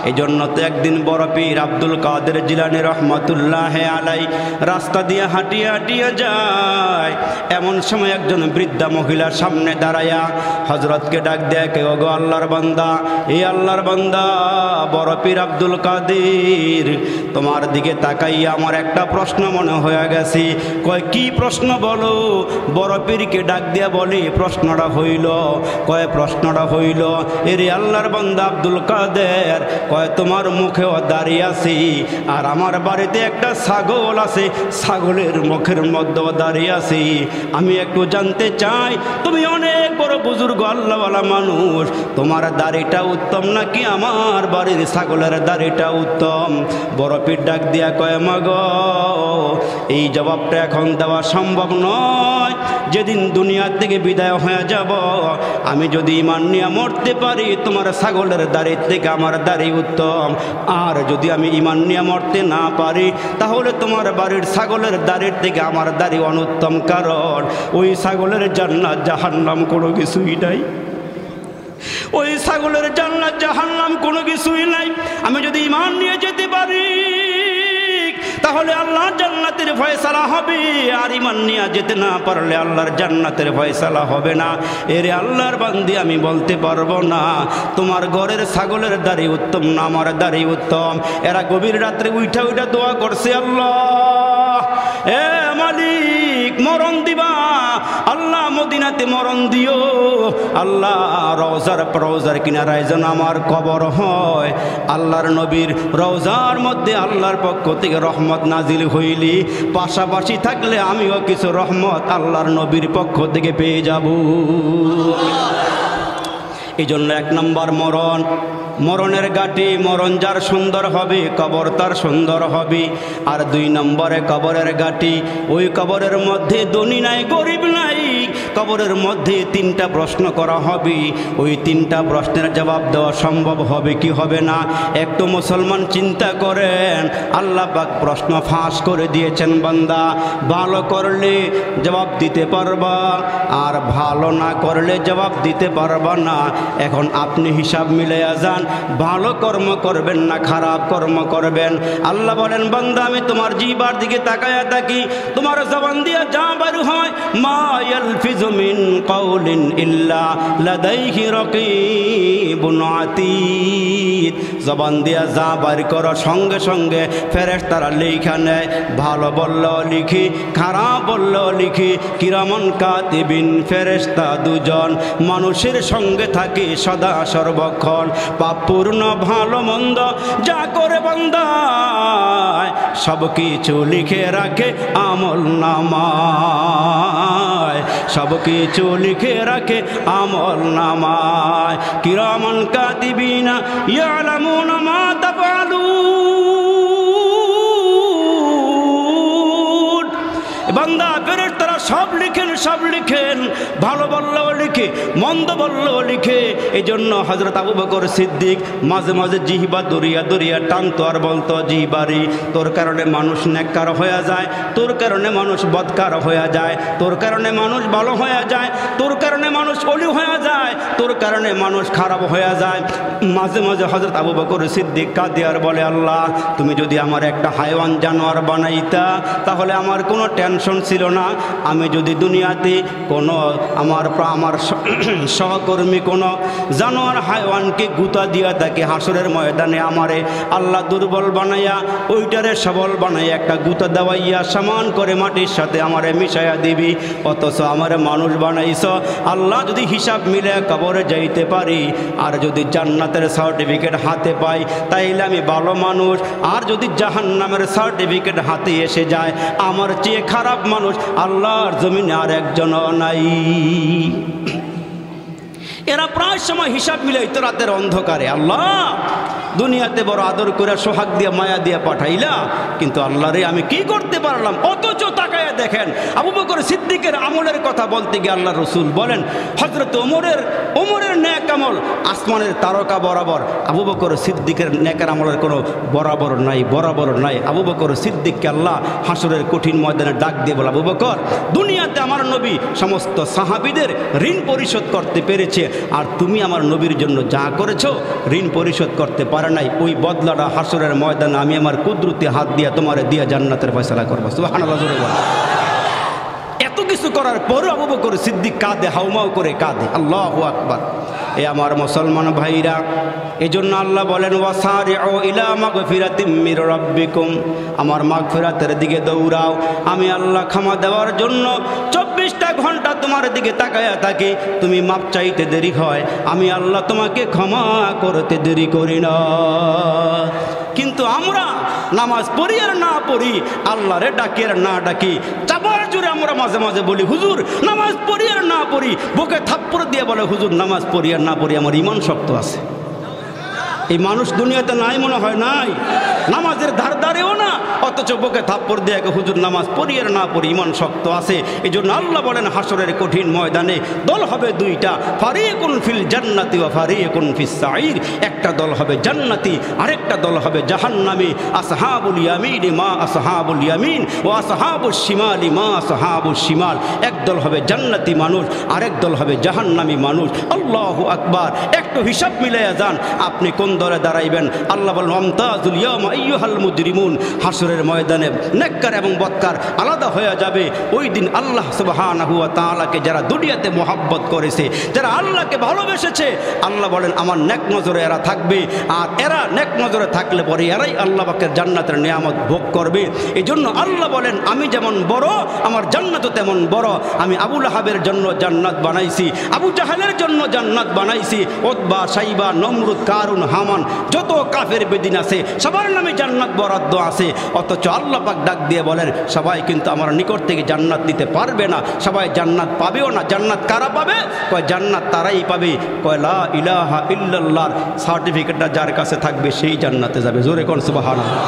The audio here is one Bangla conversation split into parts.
এই জন্য তো একদিন বড় পীর আব্দুল কাদের জিলানী রহমাতুল্লাহ আলাই রাস্তা দিয়ে হাঁটিয়ে হাঁটিয়ে যায়। এমন সময় একজন বৃদ্ধা মহিলার সামনে দাঁড়ায়া হযরতকে ডাক দেয়, কে ওগো আল্লাহর বান্দা, এই আল্লাহর বান্দা বড় পীর আব্দুল কাদের, তোমার দিকে তাকাইয়া আমার একটা প্রশ্ন মনে হয়ে গেছে। কয় কি প্রশ্ন বলো? বড় পীরকে ডাক দিয়া বলে, প্রশ্নটা হইল, কয় প্রশ্নটা হইল, এরে আল্লাহর বান্দা আব্দুল কাদের, কয় তোমার মুখেও দাঁড়িয়ে আছি আর আমার বাড়িতে একটা ছাগল আছে, ছাগলের মুখের মধ্যেও দাঁড়িয়ে আছি। আমি একটু জানতে চাই, তুমি অনেক বড় বুজুর্গ আল্লাহওয়ালা মানুষ, তোমার দাড়িটা উত্তম নাকি আমার বাড়ির ছাগলের দাড়িটা উত্তম? বড় পীর ডাক দিয়া কয়, মাগ এই জবাবটা এখন দেওয়া সম্ভব নয়। যেদিন দুনিয়া থেকে বিদায় হয়ে যাব, আমি যদি ঈমান নিয়ে মরতে পারি তোমার ছাগলের দাড়ির থেকে আমার দাড়ি উত্তম, আর যদি আমি ঈমান নিয়ে মরতে না পারি তাহলে তোমার বাড়ির ছাগলের দাড়ির থেকে আমার দাড়ি অনুত্তম, কারণ ওই ছাগলের জান্নাত জাহান্নাম কোনো কিছুই নাই, ওই ছাগলের জান্নাত জাহান্নাম কোনো কিছুই নাই। আমি যদি ঈমান নিয়ে যেতে পারি তাহলে আল্লাহর জান্নাতের ফয়সালা হবে, আর ঈমান নিয়ে যেতে না পারলে আল্লাহর জান্নাতের ফয়সালা হবে না। এরে আল্লাহর বান্দি, আমি বলতে পারবো না তোমার ঘরের ছাগলের দাড়ি উত্তম না আমার দাড়ি উত্তম। এরা গভীর রাত্রে উঠা উঠা দোয়া করছে, আল্লাহ এ মালিক মরণ দিবা, আল্লাহ মদিনাতে মরণ দিও, আল্লাহ রওজার কিনারায় যেন আমার কবর হয়। আল্লাহর নবীর রওজার মধ্যে আল্লাহর পক্ষ থেকে রহমত নাজিল হইলি, পাশাপাশি থাকলে আমিও কিছু রহমত আল্লাহর নবীর পক্ষ থেকে পেয়ে যাব। এই জন্য এক নম্বর মরণ, মরণের গাটি, মরণ যার সুন্দর হবে কবর তার সুন্দর হবে। আর দুই নম্বরে কবরের গাটি, ওই কবরের মধ্যে ধনী নাই গরিব নাই, কবরের মধ্যে তিনটা প্রশ্ন করা হবে, ওই তিনটা প্রশ্নের জবাব দেওয়া সম্ভব হবে কি হবে না? একটু মুসলমান চিন্তা করেন, আল্লাহ পাক প্রশ্ন ফাঁস করে দিয়েছেন, বান্দা ভালো করলে জবাব দিতে পারবা, আর ভালো না করলে জবাব দিতে পারবা না। এখন আপনি হিসাব মিলাইয়া যান, ভালো কর্ম করবেন না খারাপ কর্ম করবেন? আল্লাহ বলেন, বান্দা আমি তোমার জিহ্বার দিকে তাকায়া থাকি, তোমার জবান দিয়া যা বের হয়, মা ইয়ালফিজু মিন কাউলিন ইল্লা লাদাইহি রাকিবুন আতীদ, জবান দিয়া যা বের করো সঙ্গে সঙ্গে ফেরেশতারা লেখা নেয়, ভালো বললেও লিখি খারাপ বললেও লিখি। কিরামান কাতিবিন, ফেরেশতা দুজন মানুষের সঙ্গে থাকে সদা সর্বক্ষণ, পাপপূর্ণ ভালো মন্দ যা করে বান্দা সব কিছু লিখে রাখে আমল নামায়, সব কিছু লিখে রাখে আমল নামায়। কিরামান কাতিবিনা ইয়ালামুনা মা তাফআলুন, বান্দা ফেরেশতারা সব লিখেন, সব লিখেন, ভালো বললেও লিখে মন্দ বললেও লিখে। এই জন্য হযরত আবু বকর সিদ্দিক মাঝে মাঝে জিহ্বা দরিয়া দরিয়া টানতো আর বলতো, জিহ্বারি তোর কারণে মানুষ নেককার হয়ে যায়, তোর কারণে মানুষ বদকার হয়ে যায়, তোর কারণে মানুষ ভালো হয়ে যায়, তোর কারণে মানুষ ওলি হয়ে যায়, তোর কারণে মানুষ খারাপ হয়ে যায়। মাঝে মাঝে হযরত আবু বকর সিদ্দিক কাঁদে আর বলে, আল্লাহ তুমি যদি আমার একটা হাইওয়ান জানোয়ার বানাইতা তাহলে আমার কোনো টেনশন ছিল না। আমি যদি দুনিয়াতে কোনো আমার সহকর্মী কোনো জানোয়ার হাইওয়ানকে গুতা দিয়া থাকে, হাসরের ময়দানে আমারে আল্লাহ দুর্বল বানাইয়া ওইটারে সবল বানাইয়া একটা গুতা দেওয়াইয়া সমান করে মাটির সাথে আমারে মিশাইয়া দিবি, অথচ আমারে মানুষ বানাইছ। আল্লাহ যদি হিসাব মিলে কবরে যাইতে পারি আর যদি জান্নাতের সার্টিফিকেট হাতে পাই তাইলে আমি ভালো মানুষ, আর যদি জাহান্নামের সার্টিফিকেট হাতে এসে যায় আমার চেয়ে খারাপ মানুষ আল্লাহর জমিনে আর একজনও নাই। এরা প্রায় সময় হিসাব মিলাইতো রাতের অন্ধকারে, আল্লাহ দুনিয়াতে বড় আদর করে সোহাগ দিয়ে মায়া দিয়ে পাঠাইলা, কিন্তু আল্লাহ রে আমি কি করতে পারলাম? অথচ তাকায়া দেখেন আবু বকর সিদ্দিকের আমলের কথা বলতে গিয়ে আল্লাহ রসুল বলেন, হযরত ওমরের নেক আমল আসমানের তারকা বরাবর। আবু বকর সিদ্দিকের নেকের আমলের কোনো বরাবর নাই। আবু বকর সিদ্দিককে আল্লাহ হাসরের কঠিন ময়দানে ডাক দিয়ে বলে, আবু বকর, দুনিয়াতে আমার নবী সমস্ত সাহাবীদের ঋণ পরিশোধ করতে পেরেছে, আর তুমি আমার নবীর জন্য যা করেছো ঋণ পরিশোধ করতে পারে নাই। ওই বদলাটা হাসরের ময়দানে আমি আমার কুদরতি হাত দিয়ে তোমারে দিয়ে জান্নাতের ফয়সালা করবো। সুবহানাল্লাহ, জোরে বলো। এত কিছু করার পরও আবু বকর সিদ্দিক কাঁদে, হাউমাউ করে কাঁদে। আল্লাহু আকবার। এ আমার মুসলমান ভাইরা, এজন্য আল্লাহ বলেন, ওয়াসারিউ ইলা মাগফিরাতিম মির রাব্বিকুম, আমার মাগফিরাতের দিকে দৌড়াও। আমি আল্লাহ ক্ষমা দেওয়ার জন্য 24টা ঘন্টা তোমার দিকে তাকায়া থাকি। তুমি মাপ চাইতে দেরি হয়, আমি আল্লাহ তোমাকে ক্ষমা করতে দেরি করি না। কিন্তু আমরা নামাজ পড়ি আর না পড়ি, আল্লাহরে ডাকি আর না ডাকি, চাবার জোরে আমরা মাঝে মাঝে বলি, হুজুর নামাজ পড়ি আর না পড়ি, বুকে থাপ্পড় দিয়ে বলে, হুজুর নামাজ পড়ি আর না পড়ি আমার ঈমান শক্ত আছে। এই মানুষ দুনিয়াতে নাই, মনে হয় নাই, নামাজের ধার ধারেও না, অথচ বুকে থাপ্পড় দিয়ে হুজুর নামাজ পড়ি আর না পড়ি ঈমান শক্ত আছে। এই জন্য আল্লাহ বলেন, হাসরের কঠিন ময়দানে দল হবে দুইটা, ফারিকুন ফিল জান্নাতি ওয়া ফারিকুন ফিস সাঈর। একটা দল হবে জান্নাতি, আরেকটা দল হবে জাহান্নামী। আসহাবুল ইয়ামিন মা আসহাবুল ইয়ামিন ওয়া আসহাবুশ শিমালি মা আসহাবুশ শিমাল। এক দল হবে জান্নাতি মানুষ, আরেক দল হবে জাহান্নামী মানুষ। আল্লাহু আকবার। একটু হিসাব মিলাইয়া যান, আপনি কোন দলে দাঁড়াইবেন। আল্লাহ বলেন, আমতাজুল ইয়াওমা আইয়ুহাল মুজরিমুন। হাসরের ময়দানে নেককার এবং বদকার আলাদা হয়ে যাবে। ওই দিন আল্লাহ সুবহানাহু ওয়া তাআলাকে যারা দুনিয়াতে মহব্বত করেছে, যারা আল্লাহকে ভালোবেসেছে, আল্লাহ বলেন আমার নেক নজরে এরা থাকবে। আর এরা নেক নজরে থাকলে পরে এরাই আল্লাহ পাকের জান্নাতের নিয়ামত ভোগ করবে। এই জন্য আল্লাহ বলেন, আমি যেমন বড়, আমার জান্নাতও তেমন বড়। আমি আবু লাহাবের জন্য জান্নাত বানাইছি, আবু জাহেলের জন্য জান্নাত বানাইছি, উতবা, সাইবা, নমরুদ, কারুন, হামান, যত কাফের বেদিন আছে সবার নামে জান্নাত বরাদ্দ আছে। অথচ আল্লাহ পাক ডাক দিয়ে বলেন, সবাই কিন্তু আমার নিকট থেকে জান্নাত দিতে পারবে না, সবাই জান্নাত পাবেও না। জান্নাত কারা পাবে? কয় জান্নাত তারাই পাবে, কয় লা ইলাহা ইল্লাল্লাহর সার্টিফিকেটটা যার কাছে থাকবে সেই জান্নাতে যাবে। জোরে কোন সুবহানাল্লাহ।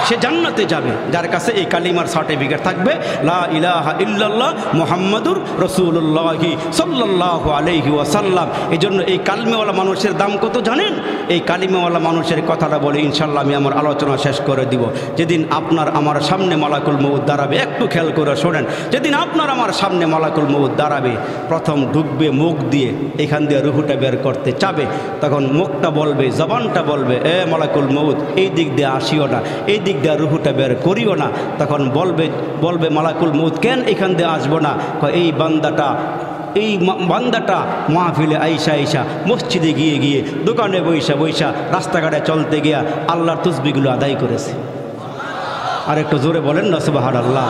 সে জান্নাতে যাবে যার কাছে এই কালিমার সার্টিফিকেট থাকবে, লা ইলাহা ইল্লাল্লাহ মুহাম্মাদুর রাসূলুল্লাহি সাল্লাল্লাহু আলাইহি ওয়াসাল্লাম। এই জন্য এই কালিমাওয়ালা মানুষের দাম কত জানেন? এই কালিমাওয়ালা মানুষের কথাটা বলে ইনশাল্লাহ আমি আমার আলোচনা শেষ করে দিব। যেদিন আপনার আমার সামনে মালাকুল মউত দাঁড়াবে, একটু খেয়াল করে শোনেন, যেদিন আপনার আমার সামনে মালাকুল মউত দাঁড়াবে, প্রথম ঢুকবে মুখ দিয়ে, এখান দিয়ে রুহুটা বের করতে চাবে, তখন মুখটা বলবে, জবানটা বলবে, এ মালাকুল মউত এই দিক দিয়ে আসিও না, এই দিক দিয়ে রুহুটা বের করিও না। তখন বলবে মালাকুল মউত, কেন এখান দিয়ে আসবো না? এই বান্দাটা মাহফিলে আইসা মসজিদে গিয়ে দোকানে বৈশা রাস্তাঘাটে চলতে গিয়া আল্লাহর তসবিহগুলো আদায় করেছে। আর একটু জোরে বলেন না সুবহানাল্লাহ।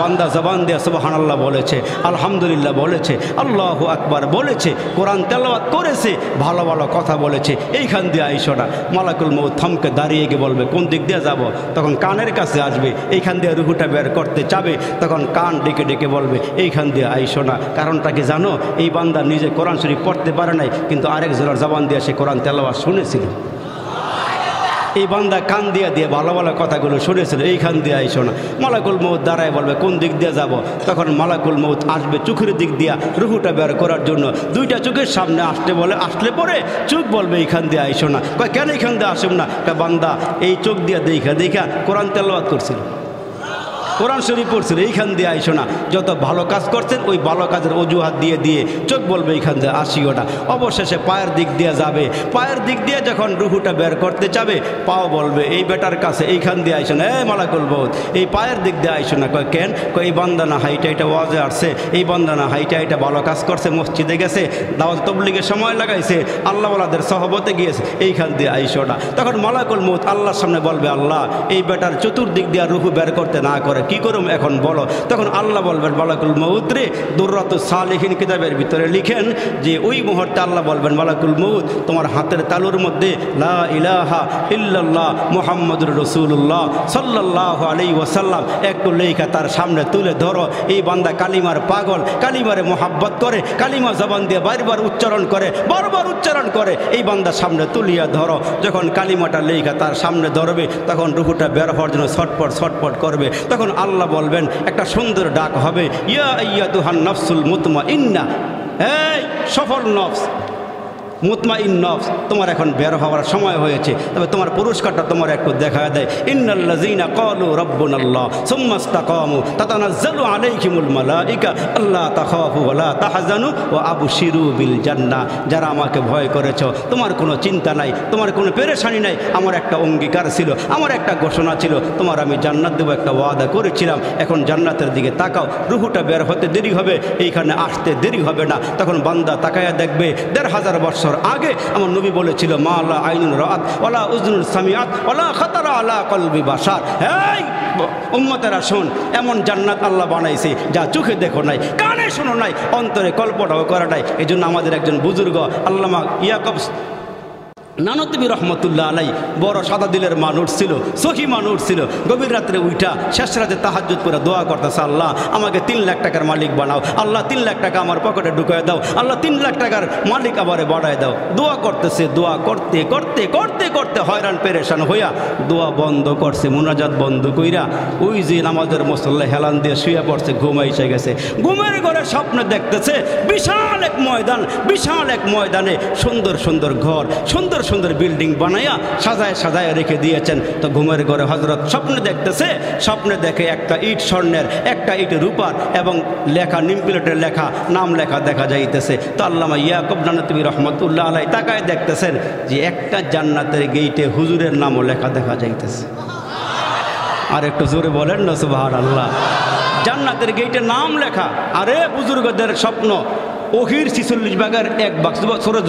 বান্দা জবান দিয়ে সুবহানাল্লাহ বলেছে, আলহামদুলিল্লাহ বলেছে, আল্লাহু আকবার বলেছে, কোরআন তেলাওয়াত করেছে, ভালো ভালো কথা বলেছে। এইখান দিয়ে আইসো না। মালাকুল মউত থমকে দাঁড়িয়ে গিয়ে বলবে, কোন দিক দিয়ে যাব? তখন কানের কাছে আসবে, এইখান দিয়ে রুহুটা বের করতে চাবে, তখন কান ডেকে বলবে, এইখান দিয়ে আইসো না। কারণটা কি জানো? এই বান্দা নিজে কোরআন শরীফ পড়তে পারে নাই, কিন্তু আরেকজনের জবান দিয়ে সে কোরআন তেলাওয়াত শুনেছিল। এই বান্দা কান দিয়ে ভালো ভালো কথাগুলো শুনেছিল, এইখান দিয়ে আইসো না। মালাকুল মউত দাঁড়ায় বলবে, কোন দিক দিয়ে যাব? তখন মালাকুল মউত আসবে চোখের দিক দিয়া রুহুটা বের করার জন্য। দুইটা চোখের সামনে আসলে পরে চোখ বলবে, এইখান দিয়ে আইসো না। কয় কেন এইখান দিয়ে আসুন না? বান্দা এই চোখ দিয়ে দেখা কোরআন তেলাওয়াত করছিল, কোরআন শরীফ পড়ছিল, এইখান দিয়ে আইসো না। যত ভালো কাজ করছেন ওই ভালো কাজের অজুহাত দিয়ে চোখ বলবে, এইখান দিয়ে আসিও না। অবশেষে পায়ের দিক দিয়ে যাবে, পায়ের দিক দিয়ে যখন রুহুটা বের করতে যাবে, পাও বলবে, এই বেটার কাছে এইখান দিয়ে আইসো না, মালাকুল মউত এই পায়ের দিক দিয়ে আইসো না। কয় কেন? কয় এই বান্দা না হাইটা ওয়াজে আসছে, এই বান্দা না হাইটা ভালো কাজ করছে, মসজিদে গেছে, দাওয়াত তাবলীগে সময় লাগাইছে, আল্লাহওয়ালাদের সহবতে গিয়েছে, এইখান দিয়ে আইসো না। তখন মালাকুল মউত আল্লাহর সামনে বলবে, আল্লাহ এই বেটার চতুর্দিক দিয়ে রুহু বের করতে না করে কি করুম এখন বলো? তখন আল্লাহ বলবেন, মালাকুল মউত রে, দুররাতুস সালিহিন কিতাবের ভিতরে লিখেন যে ওই মুহূর্তে আল্লাহ বলবেন, মালাকুল মউত তোমার হাতের তালুর মধ্যে লা ইলাহা ইল্লাল্লাহ মুহাম্মাদুর রাসূলুল্লাহ সাল্লাল্লাহু আলাইহি ওয়াসাল্লাম একটু লেখা তার সামনে তুলে ধরো। এই বান্দা কালিমার পাগল, কালিমারে মোহাব্বত করে, কালিমা জবান দিয়ে বারবার উচ্চারণ করে, এই বান্দা সামনে তুলিয়া ধরো। যখন কালিমাটা লেখা তার সামনে ধরবে, তখন রুহুটা বের হওয়ার জন্য ছটপট করবে। তখন আল্লাহ বলবেন, একটা সুন্দর ডাক হবে, ইয়া আইয়াতুহান নাফসুল মুতমাইন্না, এই সফল নফস, মুতমাইন নফস, তোমার এখন বের হওয়ার সময় হয়েছে। তবে তোমার পুরস্কারটা তোমার একটু দেখা দেয়। ইন্নাল্লাযীনা ক্বালু রাব্বুনাল্লাহ সুম্মা ইসতাকামু তাতানাজ্জালু আলাইহিমুল মালাইকা আল্লা তাখাফু ওয়া লা তাহজানু ওয়া আবশিরু বিল জান্নাহ। যারা আমাকে ভয় করেছো, তোমার কোনো চিন্তা নাই, তোমার কোনো পেরেশানি নাই। আমার একটা অঙ্গীকার ছিল, আমার একটা ঘোষণা ছিল, তোমার আমি জান্নাত দেবো, একটা ওয়াদা করেছিলাম। এখন জান্নাতের দিকে তাকাও, রুহুটা বের হতে দেরি হবে, এইখানে আসতে দেরি হবে না। তখন বান্দা তাকায়া দেখবে ১৫০০ বছর আগে আমার নবী বলেছিল, মা লা আইনুন রাআত ওয়ালা উযনুন সামিআত ওয়ালা খাতারা আলা কলবি বাশার। এই উম্মতেরা শোন, এমন জান্নাত আল্লাহ বানাইছে যা চোখে দেখো নাই, কানে শোনো নাই, অন্তরে কল্পনাও করা নাই। এই জন্য আমাদের একজন বুজুর্গ আল্লামা ইয়াকুব নানতবী রহমতুল্লাহ আলাই বড় সাদা দিলের মানুষ ছিল, সহি মানুষ ছিল। গভীর রাত্রে উঠা শেষ রাতে তাহাজ্জুদ করে দোয়া করতেছে, আল্লাহ আমাকে ৩ লাখ টাকার মালিক বানাও, আল্লাহ ৩ লাখ টাকা আমার পকেটে ঢুকায় দাও, আল্লাহ 3 লাখ টাকার মালিক আবারে বাড়ায় দাও। দোয়া করতেছে, দোয়া করতে করতে করতে করতে হয়রান পেরেশান হইয়া দোয়া বন্ধ করছে, মুনাজাত বন্ধ কইরা ওই যে নামাজের মুসল্লা হেলান দিয়ে শুয়ে পড়ছে, ঘুম এসে গেছে। ঘুমের ঘরে স্বপ্ন দেখতেছে বিশাল এক ময়দান, বিশাল এক ময়দানে সুন্দর সুন্দর ঘর, সুন্দর সুন্দর বিল্ডিং বানাইয়া সাজায় সাজায় রেখে দিয়েছেন। তো ঘুমের ঘরে হযরত স্বপ্নে দেখতেছে, স্বপ্নে দেখে একটা ইট স্বর্ণের, একটা ইট রূপার এবং লেখা নিম প্লেটের লেখা, নাম লেখা দেখা যাইতেছে। তো আল্লামা ইয়াকুব নানতবী রহমতুল্লাহ আলাই তাকায় দেখতেছেন যে একটা জান্নাতের গেইটে হুজুরের নামও লেখা দেখা যাইতেছে। আর একটু জোরে বলেন না সুবহানাল্লাহ। জান্নাতের গেইটে নাম লেখা। আরে বুজুর্গদের স্বপ্ন ওহির 46 ভাগের 1 ভাগ,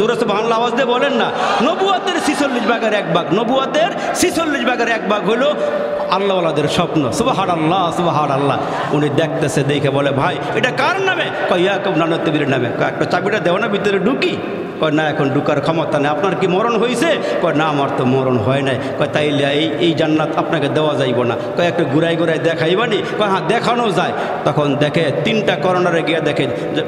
জোরে সুবহানাল্লাহ আওয়াজ দিয়ে বলেন না। নবুয়তের 46 ভাগের 1 ভাগ, নবুয়তের 46 ভাগের 1 ভাগ হলো আল্লাহওয়ালাদের স্বপ্ন। সুবহানাল্লাহ সুবহানাল্লাহ। উনি দেখতেছে, দেখে বলে, ভাই এটা কার নামে? কয় ইয়াকুব নানতবীর নামে। কয় একটা চাবিটা দেও না, ভিতরে ঢুকি। কয় না, এখন ঢুকার ক্ষমতা নেই। আপনার কি মরণ হয়েছে? কয় না, আমার তো মরণ হয় নাই। কয় তাইলে এই জান্নাত আপনাকে দেওয়া যাইব না। কয় একটু ঘুরাই ঘুরাই দেখাইবানি? কয় হ্যাঁ দেখানো যায়। তখন দেখে 3টা কর্নারে গিয়ে দেখে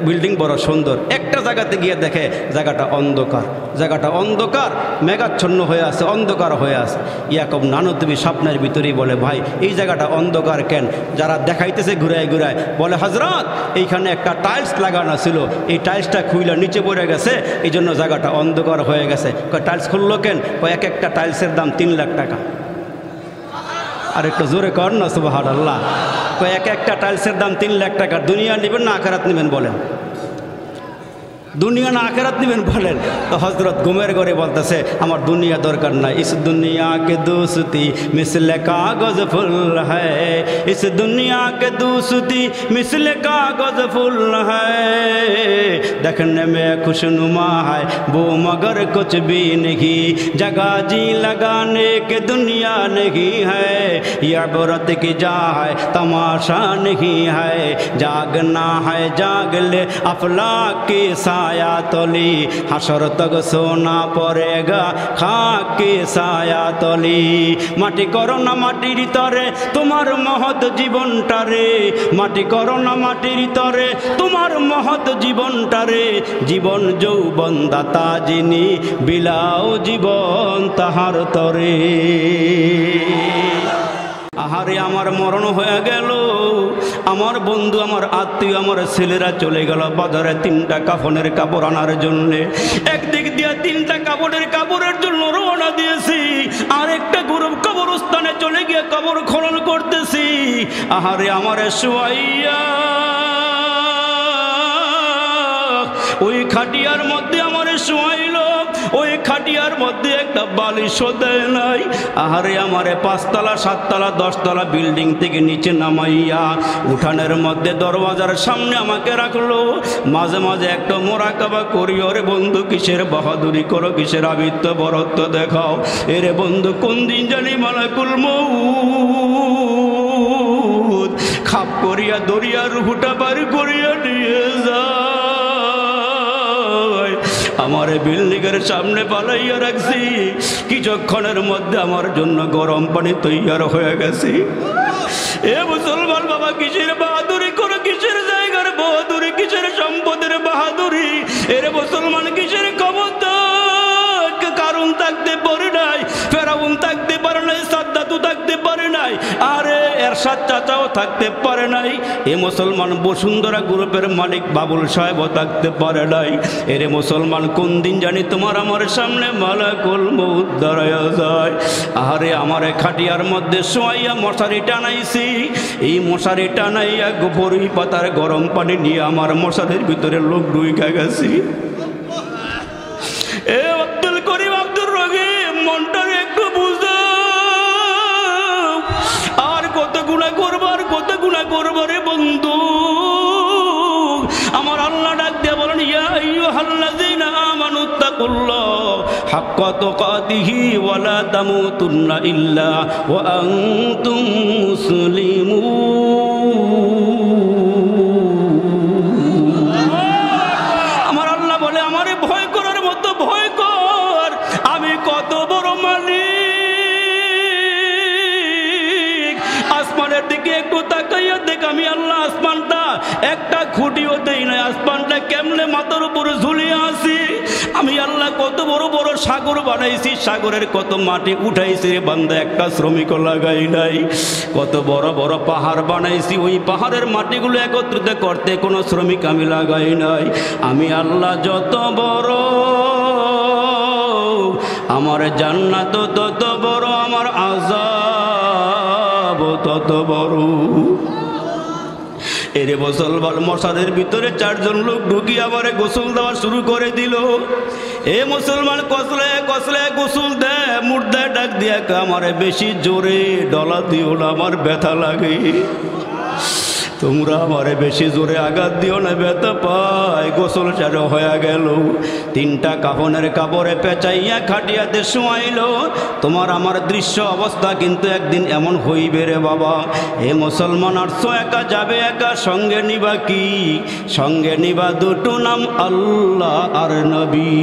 বিল্ডিং বড় সুন্দর, একটা জায়গাতে গিয়ে দেখে জায়গাটা অন্ধকার, জায়গাটা অন্ধকার, মেঘাচ্ছন্ন হয়ে আছে, অন্ধকার হয়ে আছে। ইয়াকুব নানতবী স্বপ্নের ভিতরেই বলে, ভাই এই জায়গাটা অন্ধকার কেন? যারা দেখাইতেছে ঘুরায় ঘুরায় বলে, হযরত এইখানে একটা টাইলস লাগানো ছিল, এই টাইলসটা খুইলা নিচে পড়ে গেছে, এই জন্য জায়গাটা অন্ধকার হয়ে গেছে। কয় টাইলস খুললো কেন? কয় এক একটা টাইলসের দাম 3 লাখ টাকা। আর একটু জোরে কর না সুবহানাল্লাহ। কয় এক একটা টাইলসের দাম 3 লাখ টাকা। দুনিয়া নেবেন না আখিরাত নেবেন বলেন? দুনিয়া না আখিরাত নেবেন বলেন? তো হযরত ঘুমের ঘরে বলতেছে, আমার দুনিয়া দরকার নাই। ইস দুনিয়া কে দোস্তি মিসলে কাগজ ফুল হ্যায়, ইস দুনিয়া কে দোস্তি মিসলে কাগজ ফুল হ্যায়, देखने में खुशनुमा है वो मगर कुछ भी नहीं, जगह जी लगाने के दुनिया नहीं है, ये इबरत की जा है तमाशा नहीं है, जागना है जाग ले अफलाक की साया तली, हशर तक सोना पड़ेगा खाक की साया तली, माटी करो ना माटिर तरे तुम्हार महत जीवनटारे, माटी करो ना माटिर तरे तुम्हार महत जीवनटारे, जीवन যৌবন দাতা যিনি বিলাও জীবন তাহার তরে। আহারে আমার মরণ হয়ে গেল, আমার বন্ধু, আমার আত্মীয়, আমার ছেলেরা চলে গেল বাজারে 3টা কাফনের কাপড় আনার জন্য। একদিক দিয়ে 3টা কাপড়ের জন্য রওনা দিয়েছি, আর একটা গরু কবরস্থানে চলে গিয়ে কবর খনন করতেছি। আহারে আমার শুয়াইয়া ওই খাটিয়ার মধ্যে আমার শোয়াইল, ওই খাটিয়ার মধ্যে একটা বালিশও দেয় নাই। আহারে আমারে 5 তলা 7 তলা 10 তলা বিল্ডিং থেকে নিচে নামাইয়া উঠানের মধ্যে দরওয়াজার সামনে আমাকে রাখলো। মাঝে মাঝে একটা মোরাকাবা করি, ওরে বন্ধু কিসের বাহাদুরি করো, কিসের আবিত্য বরত্ব দেখাও, এরে বন্ধু কোন দিন জানি মালাকুল মউত খাপ করিয়া দরিয়া রুহুটা বার করিয়া নিয়ে যায়। আমার বিল্ডিংয়ের সামনে পালাইয়া রাখছি, কিছুক্ষণের মধ্যে আমার জন্য গরম পানি তৈয়ার হয়ে গেছে। এ মুসলমান বাবা, কিসের বাহাদুরি করো, কিসের জায়গার বাহাদুরি, কিসের সম্পদের বাহাদুরি, এর মুসলমান কিসের ক্ষমতা? কারণ থাকতে পারে নাই, ফেরাউন থাকতে পারে নাই, সাদ্দাতু থাকতে পারে নাই, আরে এর এরশাদ চাচাও থাকতে পারে নাই, এ মুসলমান বসুন্ধরা গ্রুপের মালিক বাবুল সাহেবও থাকতে পারে নাই। এরে মুসলমান কোন দিন জানি তোমার আমার সামনে মালাকুল মউত দাঁড়ায়া যায়। আরে আমারে খাটিয়ার মধ্যে শোয়াইয়া মশারি টানাইছি, এই মশারি টানাইয়া বড়ি পাতার গরম পানি নিয়ে আমার মশারির ভিতরে লোক ঢুইকা গেছি। এ আব্দুল করিম আব্দুর রহিম মনটার একটু বুঝো, আর কত গুনাহ করবো, আর কত গুনাহ করবো রে বন্ধু। আমার আল্লাহ ডাক দিয়ে বলেন, ইয়া আইয়ুহাল্লাযীনা আমানুত্তাকুল্লাহ হাক্কা তুকাতিহি ওয়া লা তামুতুন্না ইল্লা ওয়া আনতুম মুসলিমুন। আমার আল্লাহ বলে, আমারে ভয় করার মতো ভয় কর, আমি কত বড় মালিক। আসমানের দিকে একটু তাকাইয়া দেখ, আমি আল্লাহ আসমানটা একটা খুঁটিও দেই না, আসমানটা কেমনে মাথার উপরে ঝুলিয়ে আসি। আমি আল্লাহ কত বড় বড় সাগর বানাইছি, সাগরের কত মাটি উঠাইছি রে বান্দা, একটা শ্রমিকও লাগাই নাই। কত বড় বড় পাহাড় বানাইছি, ওই পাহাড়ের মাটিগুলো একত্রিত করতে কোনো শ্রমিক আমি লাগাই নাই। আমি আল্লাহ যত বড়, আমার জান্নাত তত বড়, আমার আযাব তত বড়। এরে মুসলমান মশারির ভিতরে চারজন লোক ঢুকিয়ে আমারে গোসল দেওয়া শুরু করে দিল। এ মুসলমান কসলে কসলে গোসল দেয়, মুর্দায় ডাক দিয়া আমারে বেশি জোরে ডলা দিও না, আমার ব্যথা লাগে। তোমরা আমারে বেশি জোরে আঘাত দিও না, ব্যথা পায়। গোসল চারো হয়ে গেল, তিনটা কাফনের কাপড়ে পেঁচাইয়া খাটিয়াতে শোয়াইল। তোমার আমার দৃশ্য অবস্থা কিন্তু একদিন এমন হইবে রে বাবা। এ মুসলমান আটশো একা যাবে একা, সঙ্গে নিবা কি? সঙ্গে নিবা দুটো নাম, আল্লাহ আর নবী।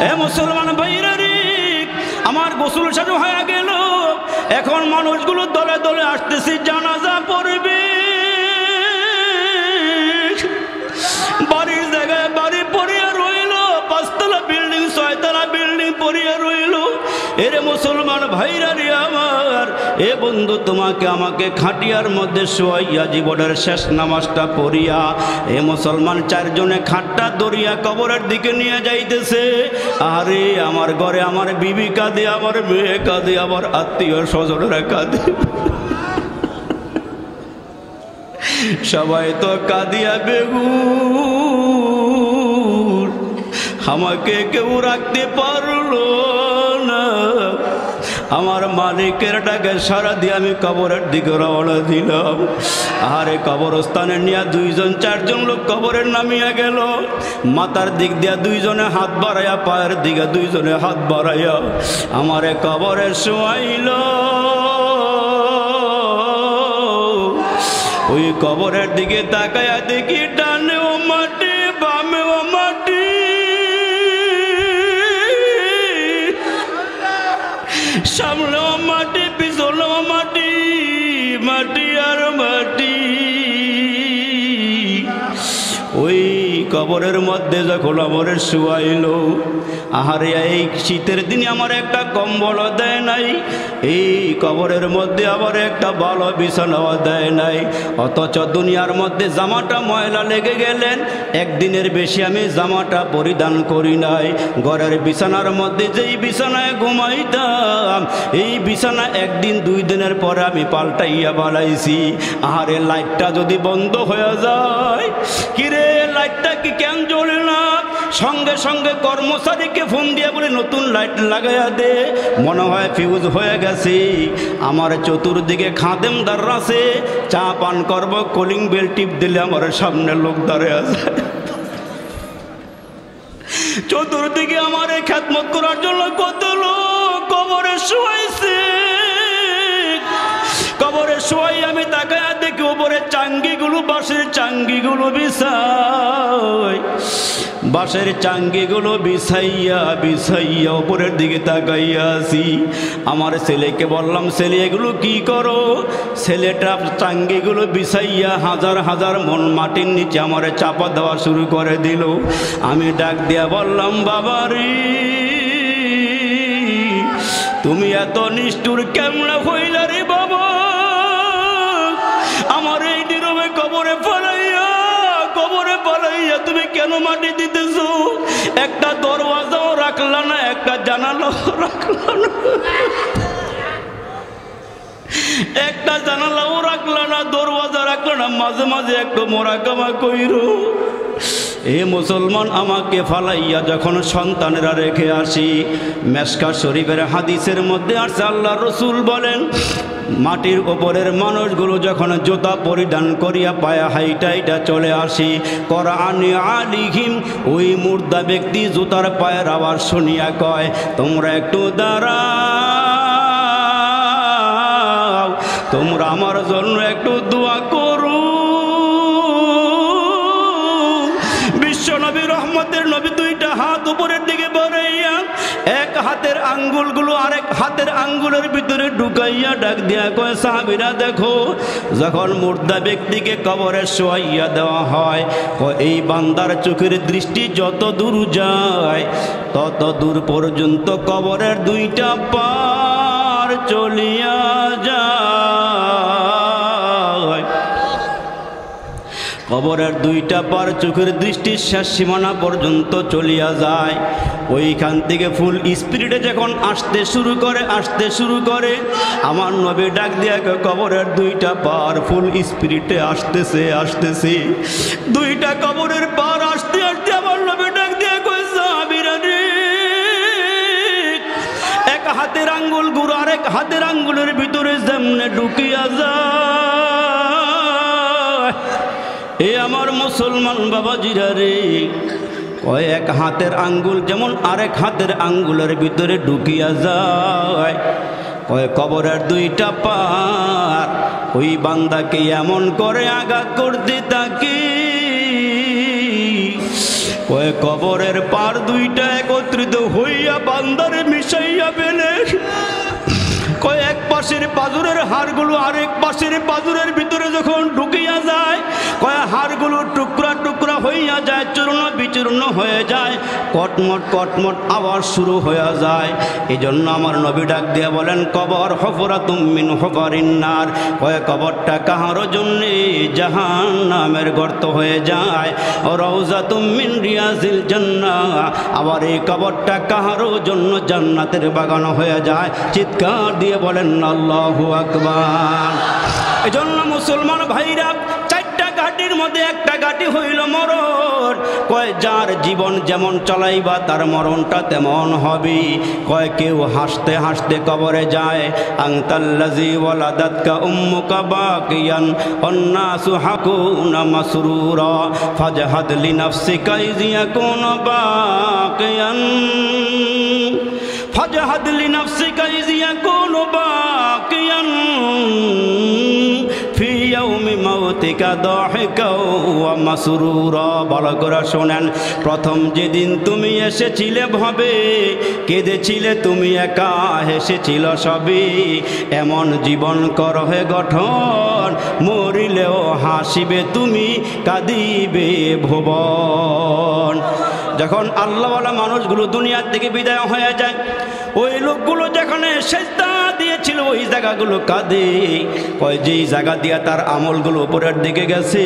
এ মুসলমান ভাইরা রে, আমার গোসল চারো হয়ে গেল, এখন মানুষগুলো দলে দলে আসতেছি, জানাজা পড়বে। বাড়ির জায়গায় বাড়ি পড়িয়া রইল, পাঁচতলা বিল্ডিং ছয়তলা বিল্ডিং পড়িয়া রইল। এরে মুসলমান ভাইরা রে আমার, এ বন্ধু তোমাকে আমাকে খাটিয়ার মধ্যে শোয়াইয়া জীবনের শেষ নামাজটা পড়িয়া, এ মুসলমান চারজনে খাটটা দরিয়া কবরের দিকে নিয়ে যাইতেছে। আরে আমার ঘরে আমার বিবি কাঁদে, আমার মেয়ে কাঁদে, আমার আত্মীয় স্বজনরা কাঁদে, সবাই তো কাঁদিয়া বেগুন। আমাকে কেউ রাখতে পারলো না। আমার মালিকের ডাকে সারা দিয়ে আমি কবরের দিকে রওনা দিলাম। আরে কবরস্থানে নিয়ে দুইজন চারজন লোক কবরের নামিয়া গেল। মাথার দিক দিয়া দুইজনে হাত বাড়াইয়া, পায়ের দিকে দুইজনে হাত বাড়াইয়া আমারে কবরে শোয়াইল। ওই কবরের দিকে তাকায়া দেখি, ডানেও মাটি বামেও মাটি, সামনেও মাটি পিছনেও মাটি, মাটি আর মাটি। ওই কবরের মধ্যে যখন আমারে শুয়াইল, আহারে এই শীতের দিনে আমার একটা কম্বল দেয় নাই, এই কবরের মধ্যে আবার একটা ভালো বিছানাও দেয় নাই। অথচ দুনিয়ার মধ্যে জামাটা ময়লা লেগে গেলেন, একদিনের বেশি আমি জামাটা পরিধান করি নাই। ঘরের বিছানার মধ্যে যেই বিছানায় ঘুমাইতাম, এই বিছানা একদিন দুই দিনের পরে আমি পাল্টাইয়া বানাইছি। আহারে লাইটটা যদি বন্ধ হয়ে যায়, কিরে লাইটটা কি কেন জ্বলে না? সঙ্গে সঙ্গে কর্মচারীকে ফোন দিয়ে বলে নতুন লাইট লাগাইয়া দে, মনে হয় ফিউজ হয়ে গেছে। আমার চতুর্দিকে খাদেমদার আছে, চা পান করব, কলিং বেল টিপ দিলে আমার সামনে লোক দাঁড়িয়ে আছে। চতুর্দিকে আমার খেদমত করার জন্য কত লোক কবরে শোয়াইছে। কবরে শোয়াই আমি তাকায়া দেখি উপরে চাঙ্গিগুলো, বাঁশের চাঙ্গিগুলো বিছাই, বাঁশের চাঙ্গিগুলো বিছাইয়া বিছাইয়া উপরের দিকে তাকাইয়া আছি। আমার ছেলেকে বললাম, ছেলে এগুলো কি করো? ছেলেটা চাঙ্গিগুলো বিছাইয়া হাজার হাজার মন মাটির নিচে আমার চাপা দেওয়া শুরু করে দিল। আমি ডাক দিয়া বললাম, বাবারি তুমি এত নিষ্ঠুর কেমন হইলা রে বাবা? কবরে পালাইয়া তুমি কেন মাটি দিতেছো? একটা দরওয়াজাও রাখলা না, একটা জানালাও রাখলা না, একটা জানালাও রাখলা না, দরওয়াজা রাখলা না, মাঝে মাঝে একটু মোরাকাবা কইরো। এ মুসলমান, আমাকে ফালাইয়া যখন সন্তানেরা রেখে আসি, মেশকা শরীফের হাদিসের মধ্যে আসছে, আল্লাহ রসুল বলেন মাটির ওপরের মানুষগুলো যখন জুতা পরিধান করিয়া পায়া হাইটা চলে আসি, কোরআনে আলিহিম, ওই মুর্দা ব্যক্তি জুতার পায়ের আওয়াজ শুনিয়া কয়, তোমরা একটু দাঁড়াও, তোমরা আমার জন্য একটু দোয়া করো। বিশ্বনবী রহমতের নবী দুইটা হাত উপরের দিকে বাড়াইয়া এক হাতের আঙ্গুলগুলো আরেক হাতের আঙ্গুলের ভিতরে ঢুকাইয়া ডাক দিয়া কয়, সাহাবীরা দেখো, যখন মুর্দা ব্যক্তিকে কবরে শোয়াইয়া দেওয়া হয়, এই বান্দার চোখের দৃষ্টি যত দূর যায় তত দূর পর্যন্ত কবরের দুইটা পার চলিয়া যায়। কবরের দুইটা পার চোখের দৃষ্টির শেষ সীমানা পর্যন্ত চলিয়া যায়। ওইখান থেকে ফুল স্পিরিটে যখন আসতে শুরু করে আমার নবী ডাক দিয়া কবরের দুইটা পার ফুল স্পিরিটে আসতেছে দুইটা কবরের পার আসতে আমার নবী ডাক দিয়া কয়, সাহাবীরা রে, এক হাতের আঙ্গুল গুড় আরেক হাতের আঙ্গুলের ভিতরে যেমনে ঢুকিয়া যায়, এ আমার মুসলমান বাবাজিরা রে, কয় এক হাতের আঙ্গুল যেমন আরেক হাতের আঙ্গুলের ভিতরে ঢুকিয়া যায়, কয় কবরের দুইটা পার ওই বান্দাকে এমন করে আঘাত করতে থাকে, কয় কবরের পার দুইটা একত্রিত হইয়া বান্দারে মিশাইয়া ফেলে, কয় এক পাশের পাজরের হাড়গুলো আরেক পাশের পাজরের ভিতরে যখন ঢুকিয়া যায়, কয় হাড়গুলো টুকরা টুকরা হইয়া যায়, চূর্ণ বিচূর্ণ হয়ে যায়, কটমট আওয়াজ শুরু হয়ে যায়। এই জন্য আমার নবী ডাক দিয়ে বলেন, কবর হুফরাতুম মিন হুফারিন নার, কয় কবরটা কাহারও জন্য জাহান্নামের গর্ত হয়ে যায়, রাউযাতুম মিন রিয়াজিল জান্নাহ, আবার এই কবরটা কাহারও জন্য জান্নাতের বাগান হয়ে যায়। চিৎকার দিয়ে বলেন আল্লাহু আকবার। এজন্য মুসলমান ভাইরা, চারটা ঘাটির মধ্যে একটা ঘাটি হইল মরণ, কয় যার জীবন যেমন চালাইবা তার মরণটা তেমন হবে। কয় কেউ হাসতে হাসতে কবরে যায়, আনতাল্লাযী ওয়ালাদাতকা উম্মুকা বাকিয়ান ওয়ান্নাসু হাকুনা মাসরুরা ফাজহাদ লিনাফসিকা ইয ইয়াকুনু বাকিয়ান ফাজহাদ লিনাফসিকা ইয ইয়াকুনু বাকিয়ান ফি ইয়াউমি মাউতিকা দাহিকা ওয়া মাসরুরা। ভালো করে শোনেন, প্রথম যেদিন তুমি এসেছিলে ভাবে, কেঁদেছিলে তুমি একা, হেসেছিল সবে, এমন জীবন করহে গঠন, মরিলেও হাসিবে তুমি, কাঁদিবে ভুবন। যখন আল্লাহওয়ালা মানুষগুলো দুনিয়ার থেকে বিদায় হয়ে যায়, ওই লোকগুলো যেখানে সেজদা দিয়েছিল ওই জায়গাগুলো কাঁদে, কয় যেই জায়গা দিয়া তার আমলগুলো উপরের দিকে গেছে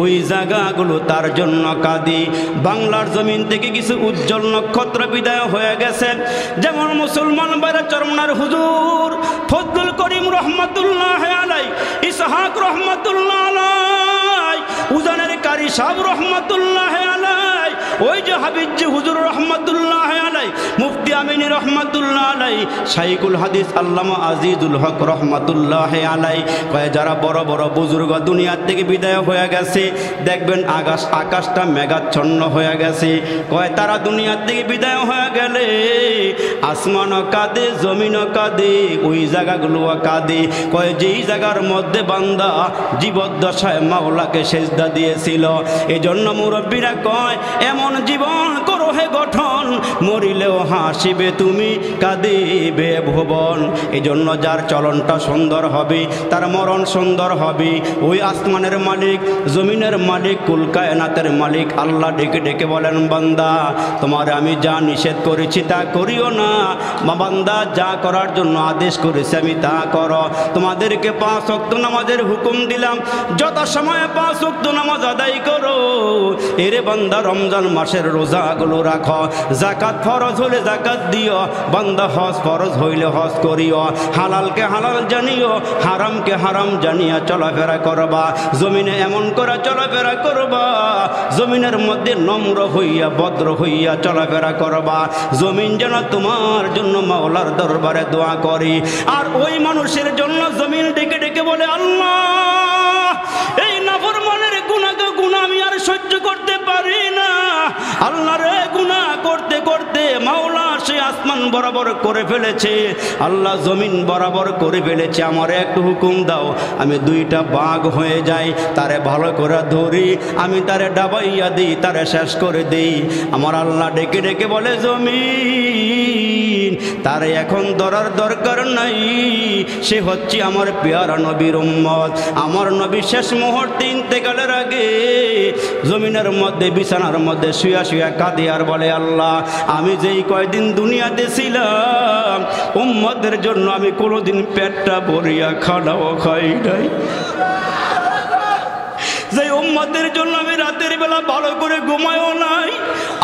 ওই জায়গাগুলো তার জন্য কাঁদে। বাংলার জমিন থেকে কিছু উজ্জ্বল নক্ষত্র বিদায় হয়ে গেছে, যেমন মুসলমান বাইরে চরমনার হুজুর ফজলুল করিম রহমতুল্লাহ আলাই, ইসহাক রহমতুল্লাহ আলাই, উজানের কারি সাহেব রহমতুল্লাহ আলাই, ওই যে হাবিবজি হুজুর রহমতুল্লাহ আলাই, মুফতি আমিনী রহমতুল্লাহ আলাই, শাইখুল হাদিস আল্লামা আজিজুল হক রহমতুল্লাহ আলাই, কয় যারা বড় বড় বুজুর্গ দুনিয়ার থেকে বিদায় হয়ে গেছে, দেখবেন আকাশটা মেঘাচ্ছন্ন হয়ে গেছে, কয় তারা দুনিয়ার থেকে বিদায় হয়ে গেলে আসমানও কাঁদে, জমিনও কাঁদে, ওই জায়গাগুলোও কাঁদে, কয় যেই জায়গার মধ্যে বান্দা জীবদ্দশায় মাওলাকে সেজদা দিয়েছিল। এই জন্য মুরব্বীরা কয় এমন জীবন করো হে গঠন, মরিলেও হাসিবে তুমি, কাঁদিবে ভুবন। এই জন্য যার চলনটা সুন্দর হবে তার মরণ সুন্দর হবে। ওই আসমানের মালিক, জমিনের মালিক, কুল কায়নাতের মালিক আল্লাহ ডেকে ডেকে বলেন, বান্দা তোমার আমি যা নিষেধ করেছি তা করিও না, বান্দা যা করার জন্য আদেশ করেছি আমি তা করো। তোমাদেরকে 5 ওয়াক্ত নামাজের হুকুম দিলাম, যথাসময়ে 5 ওয়াক্ত নামাজ আদায় করো। এরে বান্দা রমজান মাসের রোজাগুলো রাখো, যাকাত ফরজ হলে যাকাত দিও, বান্দা হজ ফরজ হইলে হজ করিও, হালালকে হালাল জানিও, হারামকে হারাম জানিয়া চলাফেরা করবা। জমিনে এমন করে চলাফেরা করবা, জমিনের মধ্যে নম্র হইয়া ভদ্র হইয়া চলাফেরা করবা, জমিন যেন তোমার জন্য মাওলার দরবারে দোয়া করি। আর ওই মানুষের জন্য জমিন ডেকে ডেকে বলে, আল্লাহ এই নাফরমানের গুনাহকে গুনাহ আমি আর সহ্য করতে পারি না। আল্লাহ রে, গুনাহ করতে করতে মাওলা সে আসমান বরাবর করে ফেলেছে, আল্লাহ জমিন বরাবর করে ফেলেছে, আমার একটু হুকুম দাও আমি 2টা বাঘ হয়ে যাই, তারে ভালো করে ধরি, আমি তারে ডাবাইয়া দিই, তারে শেষ করে দিই। আমার আল্লাহ ডেকে ডেকে বলে, জমিন তারে এখন ধরার দরকার নাই, সে হচ্ছে আমার পেয়ারা নবীর উম্মত। আমার নবী শেষ মুহূর্তে ইন্তেকালের আগে জমিনের মধ্যে বিছানার মধ্যে শুয়া শুয়া কাঁদে আর বলে, আল্লাহ আমি যেই কয়দিন দুনিয়াতে ছিলাম উম্মতের জন্য আমি কোনোদিন পেটটা ভরিয়া খানাও খাই নাই, যে উম্মতের জন্য আমি রাতের বেলা ভালো করে ঘুমায়ও নাই।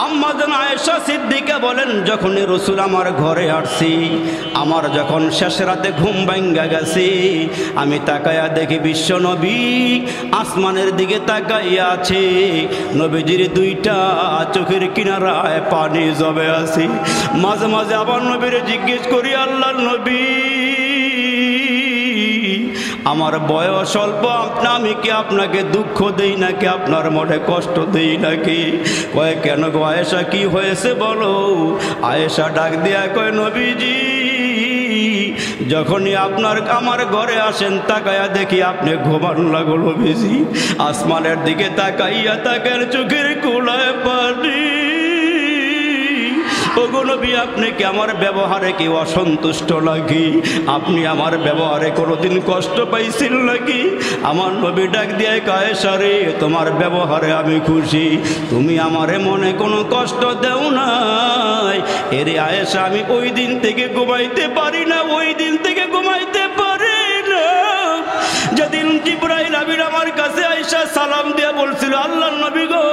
আম্মা জান আয়েশা সিদ্দিকা বলেন, যখনই রসুল আমার ঘরে আসছি, আমার যখন শেষ রাতে ঘুম ভাঙ্গা গেছে, আমি তাকায়া দেখি বিশ্ব নবী আসমানের দিকে তাকাইয়া আছে, নবীজির 2টা চোখের কিনারায় পানি জমে আছে। মাঝে মাঝে আবার নবীর জিজ্ঞেস করি, আল্লাহর নবী আমার বয়স অল্প, আমি কি আপনাকে দুঃখ দেই নাকি, আপনার মনে কষ্ট দেই নাকি? কয় কেন গো আয়েশা, কি হয়েছে বলো? আয়েশা ডাক দিয়া কয়, নবীজি যখনই আপনার আমার ঘরে আসেন তাকায়া দেখি আপনি ঘুমান লাগো নবীজি, আসমানের দিকে তাকাইয়া তাকার চোখের কোলায় পানি। ওগো নবী, আপনি কি আমার ব্যবহারে কি অসন্তুষ্ট নাকি? আপনি আমার ব্যবহারে কোনোদিন কষ্ট পাইছেন নাকি? আমার নবী ডাক দিয়ে কয়, সারে তোমার ব্যবহারে আমি খুশি, তুমি আমারে মনে কোনো কষ্ট দেও নাই। এরে আয়েশা, আমি ওই দিন থেকে ঘুমাইতে পারি না, ওই দিন থেকে ঘুমাইতে পারি না যেদিন জিবরাইল আমিন আমার কাছে আয়েশা সালাম দিয়ে বলছিল, আল্লাহর নবী গো,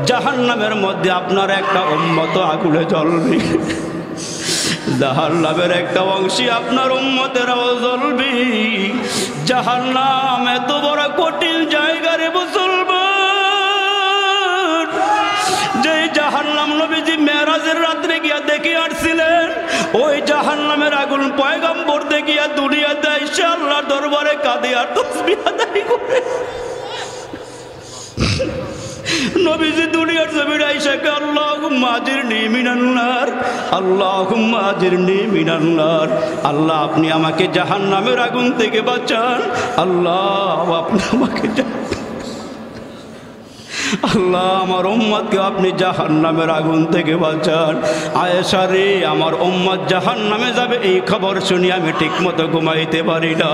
জাহান্নামের মধ্যে আপনার একটা উম্মত আগুনে জ্বলবে, জাহান্নামের একটা অংশী আপনার উম্মতেরাও জ্বলবে। জাহান্নাম এত বড় কঠিন জায়গা রে মুসলমান, যে জাহান্নাম নবীজি মেরাজের রাত্রে গিয়া দেখে আসছিলেন, ওই জাহান্নামের আগুন পয়গম্বর দেখিয়া দুনিয়াতে আইসা আল্লাহর দরবারে কাঁদে আর তাসবিহ আদায় করে। নবীজি দুনিয়ার জমিনে আইসা কে আল্লাহুম্মা আজিরনি মিনান নার, আল্লাহুম্মা আজিরনি মিনান নার, আল্লাহ আপনি আমাকে জাহান্নামের আগুন থেকে বাঁচান, আল্লাহ আপনি আমাকে, আল্লাহ আমার উম্মতকে আপনি জাহান্নামের আগুন থেকে বাঁচান। আয়েশা রে, আমার উম্মত জাহান্নামে যাবে এই খবর শুনি আমি ঠিকমতো ঘুমাইতে পারি না,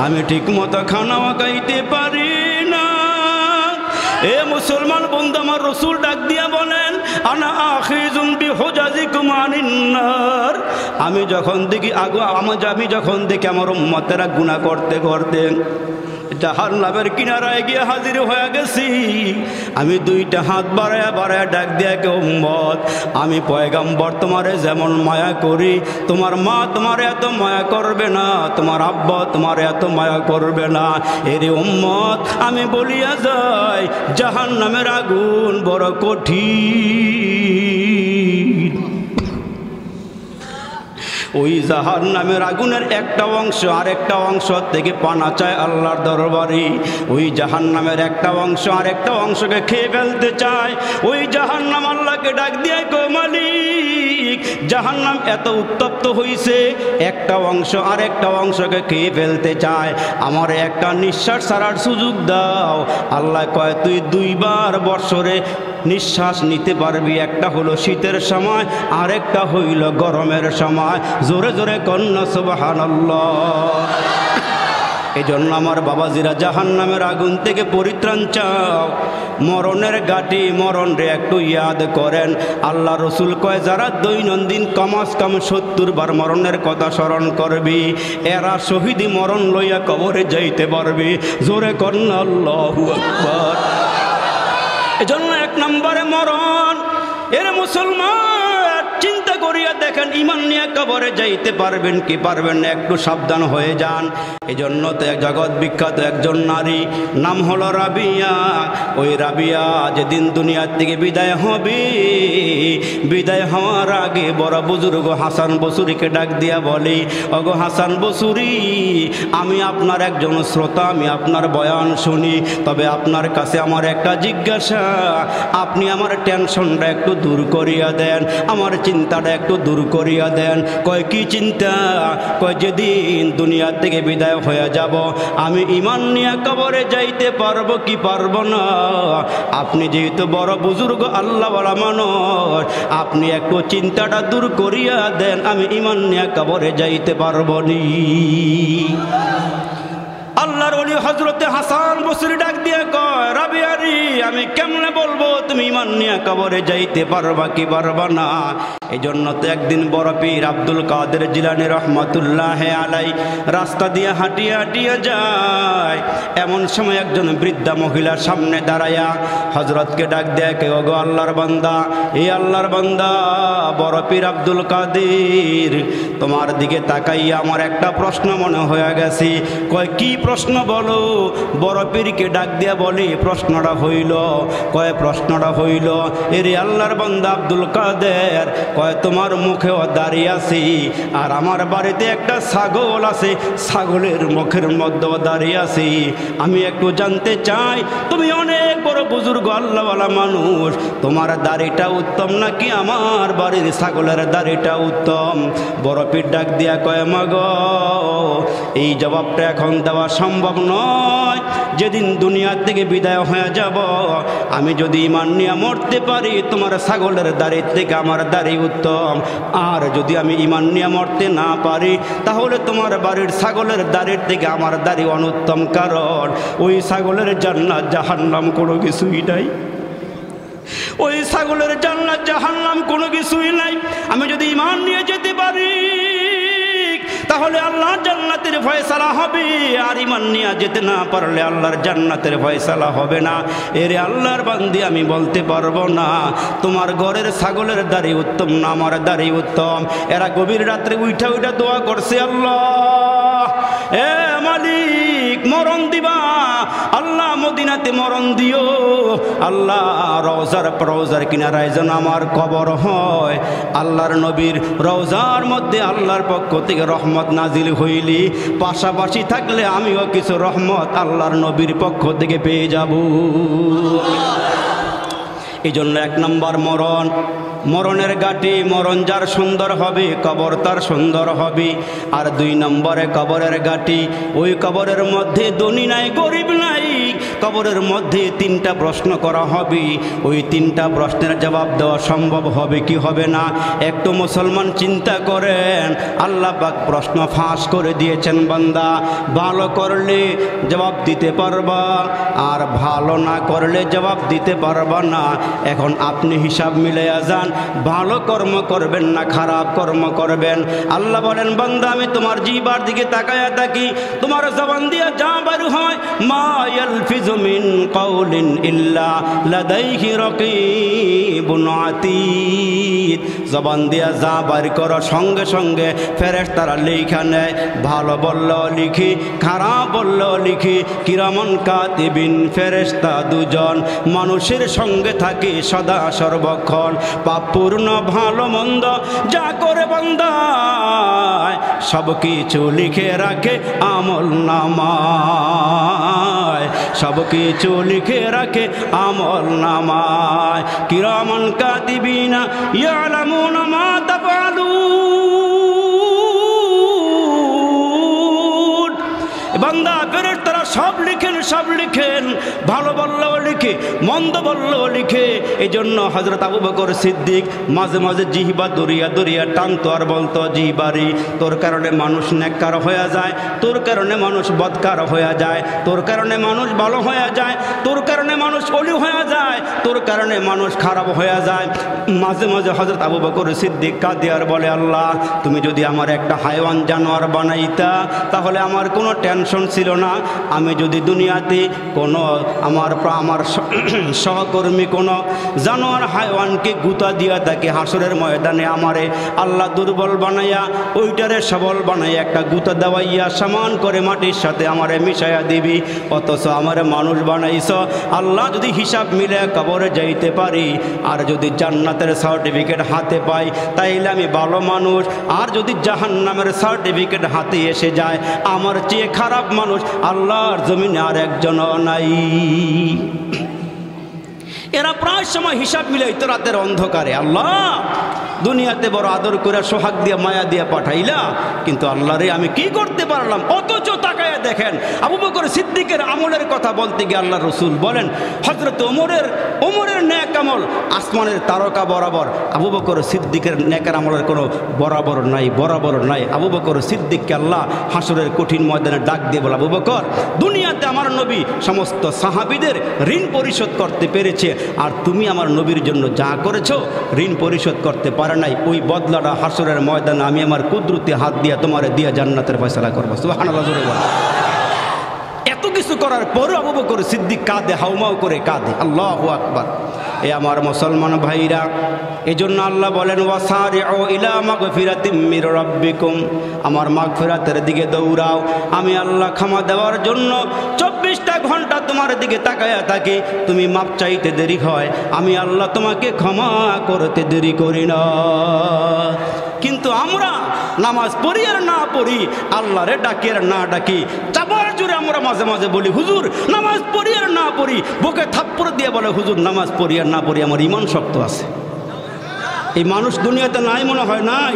আমি ঠিকমতো খানাও খাইতে পারি না। এ মুসলমান বন্ধু, আমার রসুল ডাক দিয়া বলেন, আনা আখিজুন বিহুজাজিকুম আনিন নার, আমি যখন দেখি আমি যখন দেখি আমার উম্মতেরা গুনাহ করতে করতে জাহান্নামের কিনারায় গিয়ে হাজির হয়ে গেছি, আমি 2টা হাত বাড়ায়া বাড়ায়া ডাক দিয়া কে উম্মত, আমি পয়গম্বর তোমারে যেমন মায়া করি, তোমার মা তোমার এত মায়া করবে না, তোমার আব্বা তোমার এত মায়া করবে না। এরে উম্মত, আমি বলিয়া যাই জাহান্নামের আগুন বড় কঠিন। ওই জাহান্নামের আগুনের একটা অংশ আরেকটা অংশ থেকে পানা চায় আল্লাহর দরবারে, ওই জাহান্নামের একটা অংশ আরেকটা অংশকে খেয়ে ফেলতে চায়। ওই জাহান্নাম আল্লাহকে ডাক দিয়ে কয়, মালিক জাহান্নাম এত উত্তপ্ত হইছে, একটা অংশ আরেকটা অংশকে খেয়ে ফেলতে চায়, আমার একটা নিঃশ্বাস ছাড়ার সুযোগ দাও। আল্লাহ কয়, তুই 2 বার বৎসরে নিঃশ্বাস নিতে পারবি। একটা হলো শীতের সময়, আরেকটা হইল গরমের সময়। জোরে জোরে কন্যা সুবহানাল্লাহ। এই জন্য আমার বাবাজিরা, জাহান্নামের আগুন থেকে পরিত্রাণ চাও, মরণের গাটি মরণ রে একটু ইয়াদ করেন। আল্লাহ রসুল কয়, যারা দৈনন্দিন কমাস কম 70 বার মরণের কথা স্মরণ করবি, এরা শহীদি মরণ লইয়া কবরে যাইতে পারবি। জোরে কন্যা আল্লাহু আকবার। এজন্য 1 নম্বরে মরণ। এর মুসলমান, চিন্তা করিয়া দেখেন, ঈমান নিয়ে কবরে যাইতে পারবেন কি পারবেন না, একটু সাবধান হয়ে যান। এজন্য তো জগৎ বিখ্যাত একজন নারী, নাম হলো রাবিয়া। ওই রাবিয়া যেদিন দুনিয়ার থেকে বিদায় হবে, বিদায় হওয়ার আগে বড় বুজুর্গ হাসান বসুরিকে ডাক দিয়া বলে, ওগো হাসান বসুরি, আমি আপনার একজন শ্রোতা, আমি আপনার বয়ান শুনি, তবে আপনার কাছে আমার একটা জিজ্ঞাসা, আপনি আমার টেনশনটা একটু দূর করিয়া দেন, আমার চিন্তাটা একটু দূর করিয়া দেন। কয় কি চিন্তা? কয় যেদিন দুনিয়া থেকে বিদায় হয়ে যাব, আমি ঈমান নিয়ে কবরে যাইতে পারবো কি পারবো না? আপনি যেহেতু বড় বুজুর্গ আল্লাহওয়ালা মানুষ, আপনি একটু চিন্তাটা দূর করিয়া দেন, আমি ঈমান নিয়ে কবরে যাইতে পারবো নি। আল্লাহর ওলি হযরতে হাসান বসরি ডাক দিয়ে কয়, রাবিয়ারি, আমি কেমনে বলবো তুমি ঈমান নিয়ে কবরে যাইতে পারবা কি পারবা না? এই জন্য তো একদিন বড় পীর আব্দুল কাদের জিলানী রহমাতুল্লাহ আলাই রাস্তা দিয়ে হাঁটিয়ে হাঁটিয়ে যায়। এমন সময় একজন বৃদ্ধা মহিলার সামনে দাঁড়ায়া হযরতকে ডাক দেয়, কে ওগো আল্লাহর বান্দা, এই আল্লাহর বান্দা বড় পীর আব্দুল কাদের, তোমার দিকে তাকাইয়া আমার একটা প্রশ্ন মনে হয়ে গেছে। কয় কি প্রশ্ন বলো? বড় পীরকে ডাক দিয়া বলি, প্রশ্নটা হইল, কয় প্রশ্নটা হইল, এরে আল্লাহর বান্দা আব্দুল কাদের, কয় তোমার মুখেও দাঁড়িয়ে আছি, আর আমার বাড়িতে একটা ছাগল আছে, ছাগলের মুখের মধ্যেও দাঁড়িয়ে আছি। আমি একটু জানতে চাই, তুমি অনেক বড় বুজুর্গ আল্লাহওয়ালা মানুষ, তোমার দাড়িটা উত্তম নাকি আমার বাড়ির ছাগলের দাড়িটা উত্তম? বড় পীর ডাক দিয়া কয়, মাগো, এই জবাবটা এখন দেওয়া সম্ভব নয়। যেদিন দুনিয়ার থেকে বিদায় হয়ে যাব, আমি যদি ঈমান নিয়ে মরতে পারি, তোমার ছাগলের দাড়ির থেকে আমার দাড়ি উত্তম। আর যদি আমি ঈমান নিয়ে মরতে না পারি, তাহলে তোমার বাড়ির ছাগলের দাড়ির থেকে আমার দাড়ি অনুত্তম। কারণ ওই ছাগলের জান্নাত জাহান্নাম কোনো কিছুই নাই, ওই ছাগলের জান্নাত জাহান্নাম কোনো কিছুই নাই। আমি যদি ঈমান নিয়ে যেতে পারি, তাহলে আল্লাহর জান্নাতের ফয়সালা হবে, আর ঈমান নিয়ে যেতে না পারলে আল্লাহর জান্নাতের ফয়সালা হবে না। এরে আল্লাহর বান্দি, আমি বলতে পারবো না তোমার ঘরের ছাগলের দাড়ি উত্তম না আমার দাড়ি উত্তম। এরা গভীর রাত্রে উঠা উঠা দোয়া করছে, আল্লাহ এ মালিক, মরণ দিবা, আল্লাহ মদিনাতে মরণ দিও, আল্লাহ রওজার কিনারায় যেন আমার কবর হয়। আল্লাহর নবীর রওজার মধ্যে আল্লাহর পক্ষ থেকে রহমত নাজিল হইলি, পাশাপাশি থাকলে আমিও কিছু রহমত আল্লাহর নবীর পক্ষ থেকে পেয়ে যাব। এই জন্য 1 নম্বর মরণ, মরণের গাটি, মরণ যার সুন্দর হবে কবর তার সুন্দর হবে। আর 2 নম্বরে কবরের গাটি, ওই কবরের মধ্যে ধনী নাই গরিব নাই, কবরের মধ্যে 3টা প্রশ্ন করা হবে। ওই 3টা প্রশ্নের জবাব দেওয়া সম্ভব হবে কি হবে না? একটু মুসলমান চিন্তা করেন, আল্লাহ পাক প্রশ্ন ফাঁস করে দিয়েছেন, বান্দা ভালো করলে জবাব দিতে পারবা, আর ভালো না করলে জবাব দিতে পারবা না। এখন আপনি হিসাব মিলাইয়া যান, ভালো কর্ম করবেন না খারাপ কর্ম করবেন? আল্লাহ বলেন, বান্দা আমি তোমার জিহ্বার দিকে তাকায়া থাকি, তোমার জবান দিয়া যা বের হয়, মা ইয়ালফিজু মিন কাউলিন ইল্লা লাদাইহি রাকিবুন আতীদ, জবান দিয়া যা বের করো সঙ্গে সঙ্গে ফেরেশতারা লেখা নেয়। ভালো বললেও লিখি, খারাপ বললেও লিখি। কিরামান কাতিবিন, ফেরেশতা 2জন মানুষের সঙ্গে থাকে সদা সর্বক্ষণ। পাপপূর্ণ ভালো মন্দ যা করে বান্দা, সব কিছু লিখে রাখে আমল নামায়, সব কিছু লিখে রাখে আমল নামায়। কিরামান কাতিবিনা ইয়ালামুনা মা তাফআলুন। বান্দা ফেরেশতারা সব লিখেন, সব লিখেন, ভালো বললেও লিখে, মন্দ বললেও লিখে। এই জন্য হযরত আবু বকর সিদ্দিক মাঝে মাঝে জিহবা দরিয়া দরিয়া টানতো আর বলতো, জিহবারি তোর কারণে মানুষ নেককার হয়ে যায়, তোর কারণে মানুষ বদকার হয়ে যায়, তোর কারণে মানুষ ভালো হয়ে যায়, তোর কারণে মানুষ অলি হয়ে যায়, তোর কারণে মানুষ খারাপ হয়ে যায়। মাঝে মাঝে হযরত আবু বকর সিদ্দিক কাঁদে আর বলে, আল্লাহ তুমি যদি আমার একটা হাইওয়ান জানোয়ার বানাইতা তাহলে আমার কোনো টেনশন ছিল না। আমি যদি দুনিয়াতে কোনো আমার সহকর্মী কোনো জানোয়ার হাইওয়ানকে গুতা দিয়া থাকে, হাসরের ময়দানে আমারে আল্লাহ দুর্বল বানাইয়া ওইটারে সবল বানাইয়া একটা গুতা দেওয়াইয়া সমান করে মাটির সাথে আমারে মিশাইয়া দিবি। অথচ আমারে মানুষ বানাইছ আল্লাহ, যদি হিসাব মিলে কবরে যাইতে পারি আর যদি জান্নাতের সার্টিফিকেট হাতে পাই তাইলে আমি ভালো মানুষ, আর যদি জাহান্নামের সার্টিফিকেট হাতে এসে যায় আমার চেয়ে খারাপ মানুষ আল্লাহর জমিনে আর একজনও নাই। এরা প্রায় সময় হিসাব মিলাইতো রাতের অন্ধকারে, আল্লাহ দুনিয়াতে বড় আদর করে সোহাগ দিয়ে মায়া দিয়ে পাঠাইলা, কিন্তু আল্লাহ রে আমি কি করতে পারলাম। অথচ তাকায়া দেখেন আবু বকর সিদ্দিকের আমলের কথা বলতে গিয়ে আল্লাহ রসুল বলেন, হযরত ওমরের নেক আমল আসমানের তারকা বরাবর, আবু বকর সিদ্দিকের নেকের আমলের কোনো বরাবর নাই। আবু বকর সিদ্দিককে আল্লাহ হাসরের কঠিন ময়দানে ডাক দিয়ে বলে, আবু বকর দুনিয়াতে আমার নবী সমস্ত সাহাবীদের ঋণ পরিশোধ করতে পেরেছে, আর তুমি আমার নবীর জন্য যা করেছো ঋণ পরিশোধ করতে পারে নাই, ওই বদলাটা হাসরের ময়দানে আমি আমার কুদরতি হাত দিয়ে তোমারে দিয়ে জান্নাতের ফয়সালা করবো। সুবহানাল্লাহ, জোরে বল। এত কিছু করার পর আবু বকর সিদ্দিক কাঁদে, হাউমাউ করে কাঁদে। আল্লাহু আকবার। এ আমার মুসলমান ভাইরা, এজন্য আল্লাহ বলেন, ওয়াসারিউ ইলা মাগফিরাতিম মির রাব্বিকুম, আমার মাগফিরাতের দিকে দৌড়াও। আমি আল্লাহ ক্ষমা দেওয়ার জন্য 24টা ঘন্টা তোমার দিকে তাকায়া থাকি। তুমি মাপ চাইতে দেরি হয়, আমি আল্লাহ তোমাকে ক্ষমা করতে দেরি করি না। কিন্তু আমরা নামাজ পড়ি আর না পড়ি, আল্লাহরে ডাকি আর না ডাকি, চাবার জোরে আমরা মাঝে মাঝে বলি হুজুর নামাজ পড়ি আর না পড়ি, বুকে থাপ্পড় দিয়ে বলে হুজুর নামাজ পড়ি আর না পড়ি আমার ঈমান শক্ত আছে। এই মানুষ দুনিয়াতে নাই মনে হয়, নাই,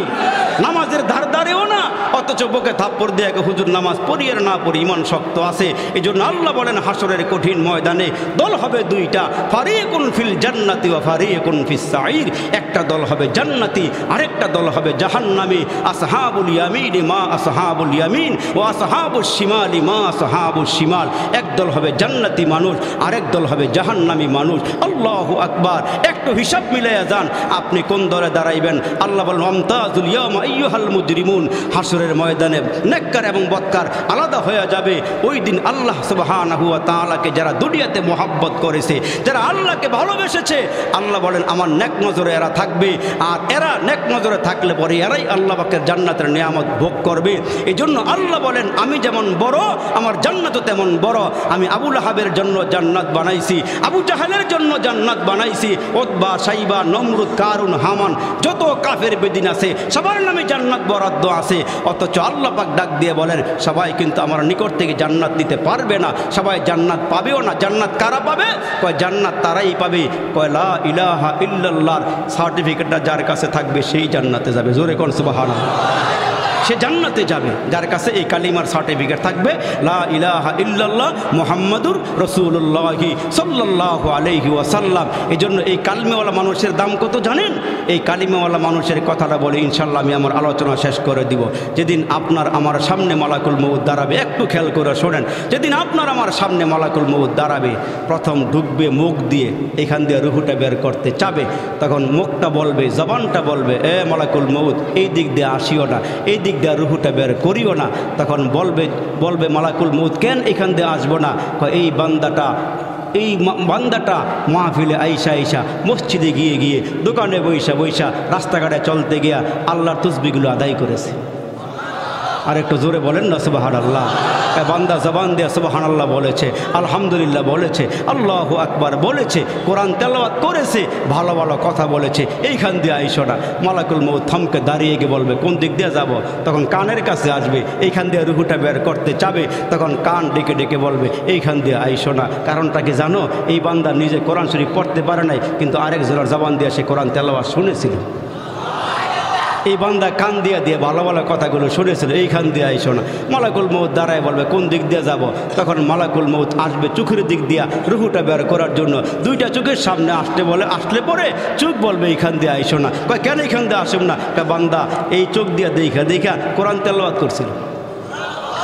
নামাজের ধার ধারেও না, অথচ বুকে থাপ্পড় দিয়ে হুজুর নামাজ পড়ি আর না পড়ি ঈমান শক্ত আছে। এই জন্য আল্লাহ বলেন হাসরের কঠিন ময়দানে দল হবে দুইটা, ফারিকুন ফিল জান্নাতি ওয়া ফারিকুন ফিস সাঈর। একটা দল হবে জান্নাতি, আরেকটা দল হবে জাহান্নামী। আসহাবুল ইয়ামিন মা আসহাবুল ইয়ামিন ওয়া আসহাবুশ শিমালি মা আসহাবুশ শিমাল। এক দল হবে জান্নাতি মানুষ, আরেক দল হবে জাহান্নামী মানুষ। আল্লাহু আকবার। একটু হিসাব মিলাইয়া যান আপনি কোন দলে দাঁড়াইবেন। আল্লাহ বলেন, আমতাজুল ইয়াওমা আইয়ুহাল মুজরিমুন। হাসরের ময়দানে নেককার এবং বদকার আলাদা হয়ে যাবে। ওই দিন আল্লাহ সুবহানাহু ওয়া তাআলাকে যারা দুনিয়াতে মোহাব্বত করেছে, যারা আল্লাহকে ভালোবেসেছে, আল্লাহ বলেন আমার নেক নজরে এরা থাকবে। আর এরা নেক নজরে থাকলে পরে এরাই আল্লাহ পাকের জান্নাতের নিয়ামত ভোগ করবে। এই জন্য আল্লাহ বলেন আমি যেমন বড় আমার জান্নাতও তেমন বড়। আমি আবু লাহাবের জন্য জান্নাত বানাইছি, আবু জাহেলের জন্য জান্নাত বানাইছি, উতবা সাইবা নমরুদ কারুন হামান যত কাফের বেদিন আছে সবার নামে জান্নাত বরাদ্দ আছে। অথচ আল্লাহ পাক ডাক দিয়ে বলেন সবাই কিন্তু আমার নিকট থেকে জান্নাত দিতে পারবে না, সবাই জান্নাত পাবেও না। জান্নাত কারা পাবে? কয় জান্নাত তারাই পাবে। কয় লা ইলাহা ইল্লাল্লাহর সার্টিফিকেটটা যার কাছে থাকবে সেই জান্নাতে যাবে। জোরে কোন সুবহানাল্লাহ। সে জান্নাতে যাবে যার কাছে এই কালিমার সার্টিফিকেট থাকবে, লা ইলাহা ইল্লাল্লাহ মুহাম্মাদুর রাসূলুল্লাহি সাল্লাল্লাহু আলাইহি ওয়াসাল্লাম। এই জন্য এই কালিমাওয়ালা মানুষের দাম কত জানেন? এই কালিমাওয়ালা মানুষের কথাটা বলে ইনশাল্লাহ আমি আমার আলোচনা শেষ করে দিব। যেদিন আপনার আমার সামনে মালাকুল মউত দাঁড়াবে, একটু খেয়াল করে শোনেন, যেদিন আপনার আমার সামনে মালাকুল মউত দাঁড়াবে, প্রথম ঢুকবে মুখ দিয়ে, এখান দিয়ে রুহুটা বের করতে চাবে, তখন মুখটা বলবে, জবানটা বলবে, এ মালাকুল মউত এই দিক দিয়ে আসিও না, এই দিক দিয়ে রুহুটা বের করিও না। তখন বলবে মালাকুল মউত কেন এখান দিয়ে আসবো না? এই বান্দাটা মাহফিলে আইসা মসজিদে গিয়ে দোকানে বৈশা রাস্তাঘাটে চলতে গিয়া আল্লাহর তসবিহগুলো আদায় করেছে। আর একটু জোরে বলেন না সুবহানাল্লাহ। বান্দা জবান দিয়ে সুবহানাল্লাহ বলেছে, আলহামদুলিল্লাহ বলেছে, আল্লাহু আকবার বলেছে, কোরআন তেলাওয়াত করেছে, ভালো ভালো কথা বলেছে। এইখান দিয়ে আইসো না। মালাকুল মউত থমকে দাঁড়িয়ে গিয়ে বলবে কোন দিক দিয়ে যাব? তখন কানের কাছে আসবে, এইখান দিয়ে রুহুটা বের করতে চাবে, তখন কান ডেকে ডেকে বলবে এইখান দিয়ে আইসো না। কারণটা কি জানো? এই বান্দা নিজে কোরআন শরীফ পড়তে পারে নাই, কিন্তু আরেকজনের জবান দিয়ে সে কোরআন তেলাওয়াত শুনেছিল। এই বান্দা কান দিয়ে দিয়ে ভালো ভালো কথাগুলো শুনেছিল, এইখান দিয়ে আইসো না। মালাকুল মউত দাঁড়ায় বলবে কোন দিক দিয়ে যাব, তখন মালাকুল মউত আসবে চোখের দিক দিয়া রুহুটা বের করার জন্য। দুইটা চোখের সামনে আসতে বলে, আসলে পরে চোখ বলবে এইখান দিয়ে আইসো না। কয় কেন এইখান দিয়ে আসুন না? বান্দা এই চোখ দিয়ে দেখা দেখা কোরআন তেলাওয়াত করছিল,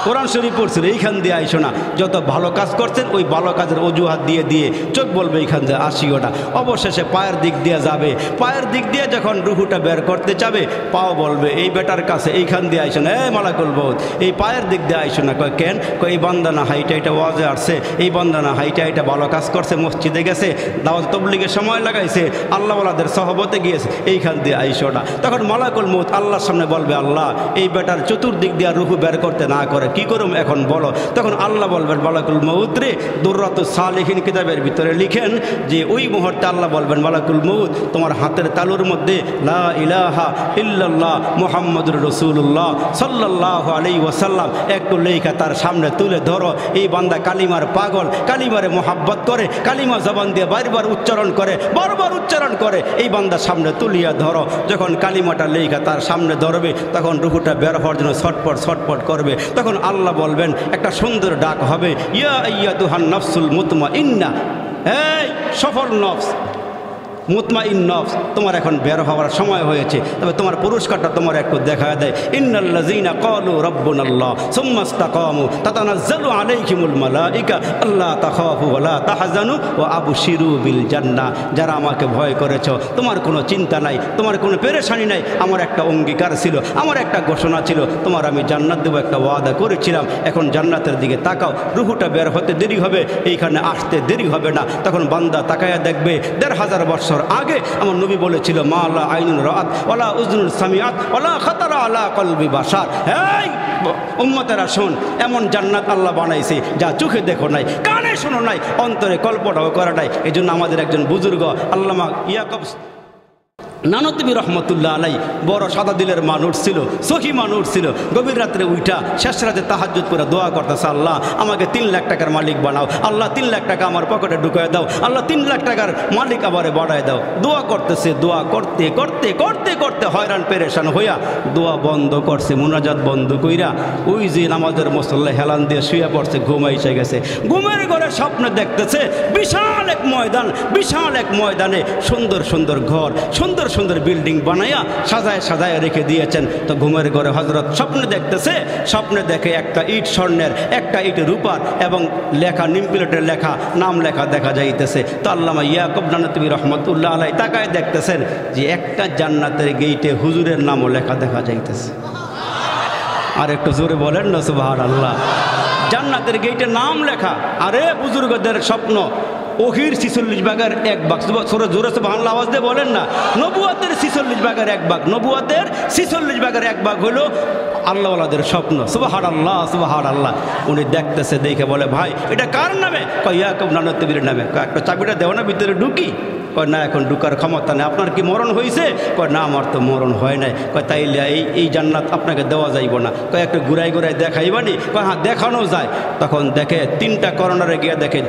কোরআন শরীফ পড়ছিল, এইখান দিয়ে আইসো না। যত ভালো কাজ করছেন ওই ভালো কাজের অজুহাত দিয়ে দিয়ে চোখ বলবে এইখান দিয়ে আসিও না। অবশেষে পায়ের দিক দিয়ে যাবে, পায়ের দিক দিয়ে যখন রুহুটা বের করতে যাবে পাও বলবে এই বেটার কাছে এইখান দিয়ে আইসো না, মালাকুল মউত এই পায়ের দিক দিয়ে আইসো না। কয় কেন? কয় এই বান্দানা হাইটা এটা ওয়াজে আসছে, এই বান্দানা হাইটা এটা ভালো কাজ করছে, মসজিদে গেছে, দাওয়াত তবলিগে সময় লাগাইছে, আল্লাহওয়ালাদের সহবতে গিয়েছে, এইখান দিয়ে আইসো না। তখন মালাকুল মউত আল্লাহর সামনে বলবে আল্লাহ এই বেটার চতুর্দিক দিয়ে রুহু বের করতে না করে কি করুম এখন বলো? তখন আল্লাহ বলবেন মালাকুল মউত রে, দুররাতুস সালিহিন কিতাবের ভিতরে লিখেন যে ওই মুহূর্তে আল্লাহ বলবেন মালাকুল মউত তোমার হাতের তালুর মধ্যে লা ইলাহা ইল্লাল্লাহ মুহাম্মাদুর রাসূলুল্লাহ সাল্লাল্লাহু আলাইহি ওয়াসাল্লাম একটু লেখা তার সামনে তুলে ধরো। এই বান্দা কালিমার পাগল, কালিমারে মোহাব্বত করে, কালিমা জবান দিয়ে বারবার উচ্চারণ করে, বারবার উচ্চারণ করে, এই বান্দার সামনে তুলিয়া ধরো। যখন কালিমাটা লেখা তার সামনে ধরবে তখন রুহুটা বের হওয়ার জন্য ছটপট ছটপট করবে। তখন আল্লাহ বলবেন একটা সুন্দর ডাক হবে, ইয়া আইয়াতুহান নাফসুল মুতমাইন্না, এই সফল নফস, মুতমাইন নফস তোমার এখন বের হওয়ার সময় হয়েছে। তবে তোমার পুরস্কারটা তোমার একটু দেখা দেয়। ইন্নাল্লাযীনা ক্বালু রাব্বুনাল্লাহ সুম্মা ইসতাকামু তাতানাজ্জালু আলাইহিমুল মালাইকা আল্লা তাখাফু ওয়া লা তাহজানু ওয়া আবশিরু বিল জান্নাহ। যারা আমাকে ভয় করেছো তোমার কোনো চিন্তা নাই, তোমার কোনো পেরেশানি নাই। আমার একটা অঙ্গীকার ছিল, আমার একটা ঘোষণা ছিল, তোমার আমি জান্নাত দেবো, একটা ওয়াদা করেছিলাম। এখন জান্নাতের দিকে তাকাও, রুহুটা বের হতে দেরি হবে, এইখানে আসতে দেরি হবে না। তখন বান্দা তাকায়া দেখবে ১৫০০ বছর আগে আমার নবী বলেছিল মা লা আইনুন রাআত ওয়ালা উযনুন সামিআত ওয়ালা খাতারা আলা কলবি বাশার। এই উম্মতেরা শোন, এমন জান্নাত আল্লাহ বানাইছে যা চোখে দেখো নাই, কানে শোনো নাই, অন্তরে কল্পনাও করা নাই। এই জন্য আমাদের একজন বুজুর্গ আল্লামা ইয়াকুব নানতবী রহমতুল্লাহ আলাই বড় সাদা দিলের মানুষ ছিল, সখী মানুষ ছিল। গভীর রাত্রে উঠা শেষ রাতে তাহাজ্জুদ করে দোয়া করতেছে, আল্লাহ আমাকে ৩ লাখ টাকার মালিক বানাও, আল্লাহ ৩ লাখ টাকা আমার পকেটে ঢুকায় দাও, আল্লাহ ৩ লাখ টাকার মালিক আবারে বাড়ায় দাও। দোয়া করতেছে, দোয়া করতে করতে করতে করতে হয়রান পেরেশান হইয়া দোয়া বন্ধ করছে, মুনাজাত বন্ধ কইরা ওই যে নামাজের মুসল্লা হেলান দিয়ে শুয়ে পড়ছে, ঘুম এসে গেছে। ঘুমের ঘরে স্বপ্ন দেখতেছে বিশাল এক ময়দান, বিশাল এক ময়দানে সুন্দর সুন্দর ঘর, সুন্দর সুন্দর বিল্ডিং বানাইয়া সাজায় সাজায় রেখে দিয়েছেন। তো ঘুমের ঘরে হযরত স্বপ্নে দেখতেছে, স্বপ্নে দেখে একটা ইট স্বর্ণের, একটা ইট রূপার এবং লেখা নিম প্লেটের লেখা, নাম লেখা দেখা যাইতেছে। তো আল্লামা ইয়াকুব নানতবী রহমতুল্লাহ আলাই তাকায় দেখতেছেন যে একটা জান্নাতের গেইটে হুজুরের নামও লেখা দেখা যাইতেছে। আর একটু জোরে বলেন না সুবহানাল্লাহ। জান্নাতের গেইটে নাম লেখা। আরে বুজুর্গদের স্বপ্ন ওহির ৪৬ ভাগের ১ ভাগ, জোরে সুবহানাল্লাহ আওয়াজ দিয়ে বলেন না। নবুয়তের ৪৬ ভাগের ১ ভাগ, নবুয়তের ৪৬ ভাগের ১ ভাগ হলো আল্লাহওয়ালাদের স্বপ্ন। সুবহানাল্লাহ সুবহানাল্লাহ। উনি দেখতেছে, দেখে বলে ভাই এটা কার নামে? কয় ইয়াকুব নানতবীর নামে। একটা চাবিটা দেও না, ভিতরে ঢুকি। কয় না এখন ঢুকার ক্ষমতা নেই। আপনার কি মরণ হয়েছে? কয় না আমার তো মরণ হয় নাই। কয় তাইলে এই জান্নাত আপনাকে দেওয়া যাইব না। কয় একটু ঘুরাই ঘুরাই দেখাইবানি? কয় হ্যাঁ দেখানো যায়। তখন দেখে ৩টা কর্নারে গিয়ে দেখে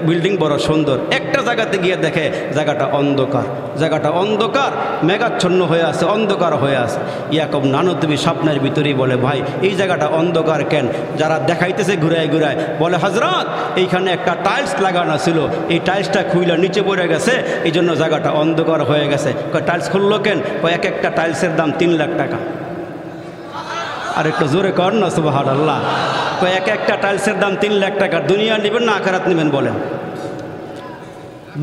বিল্ডিং বড় সুন্দর, একটা জায়গাতে গিয়ে দেখে জায়গাটা অন্ধকার, জায়গাটা অন্ধকার, মেঘাচ্ছন্ন হয়ে আছে, অন্ধকার হয়ে আছে। ইয়াকুব নানতবী স্বপ্নের ভিতরেই বলে ভাই এই জায়গাটা অন্ধকার কেন? যারা দেখাইতেছে ঘুরাই ঘুরায় বলে হযরত এইখানে একটা টাইলস লাগানো ছিল, এই টাইলসটা খুইলা নিচে পড়ে গেছে, এই জন্য জায়গাটা অন্ধকার হয়ে গেছে। কয় টাইলস খুললো কেন? কয় এক একটা টাইলসের দাম ৩ লাখ টাকা। আর একটু জোরে কর না সুবহানাল্লাহ। কয় এক একটা টাইলসের দাম 3 লাখ টাকা। দুনিয়া নেবেন না আখিরাত নেবেন বলেন?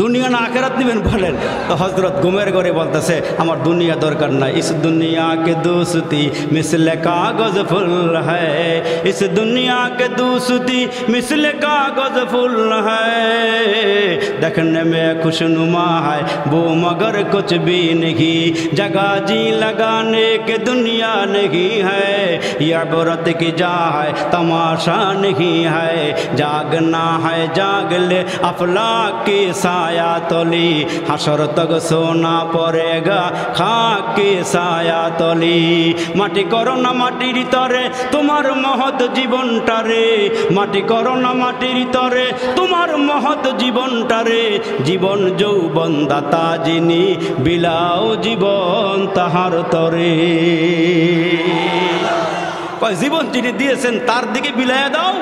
দুনিয়া না আখিরাত নেবেন বলেন? তো হযরত ঘুমের ঘরে বলতেছে আমার দুনিয়া দরকার নাই। ইস দুনিয়া কে দোস্তি মিসলে কাগজ ফুল হ্যায়, ইস দুনিয়া কে দোস্তি মিসলে কাগজ ফুল হ্যায়, देखने में खुशनुमा है वो मगर कुछ भी नहीं, जगह जी लगाने के दुनिया नहीं है, ये इबरत की जा है तमाशा नहीं है, जागना है जाग ले अफलाक के साथ ছায়া তলি, হাসর তক সোনা পড়েগা খাক কি ছায়া তলি। মাটি করো না মাটির তরে তোমার মহৎ জীবনটারে, মাটি করো না মাটির তরে তোমার মহৎ জীবনটারে। জীবন যৌবন দাতা যিনি, বিলাও জীবন তাহার তরে। জীবন যিনি দিয়েছেন তার দিকে বিলাইয়া দাও,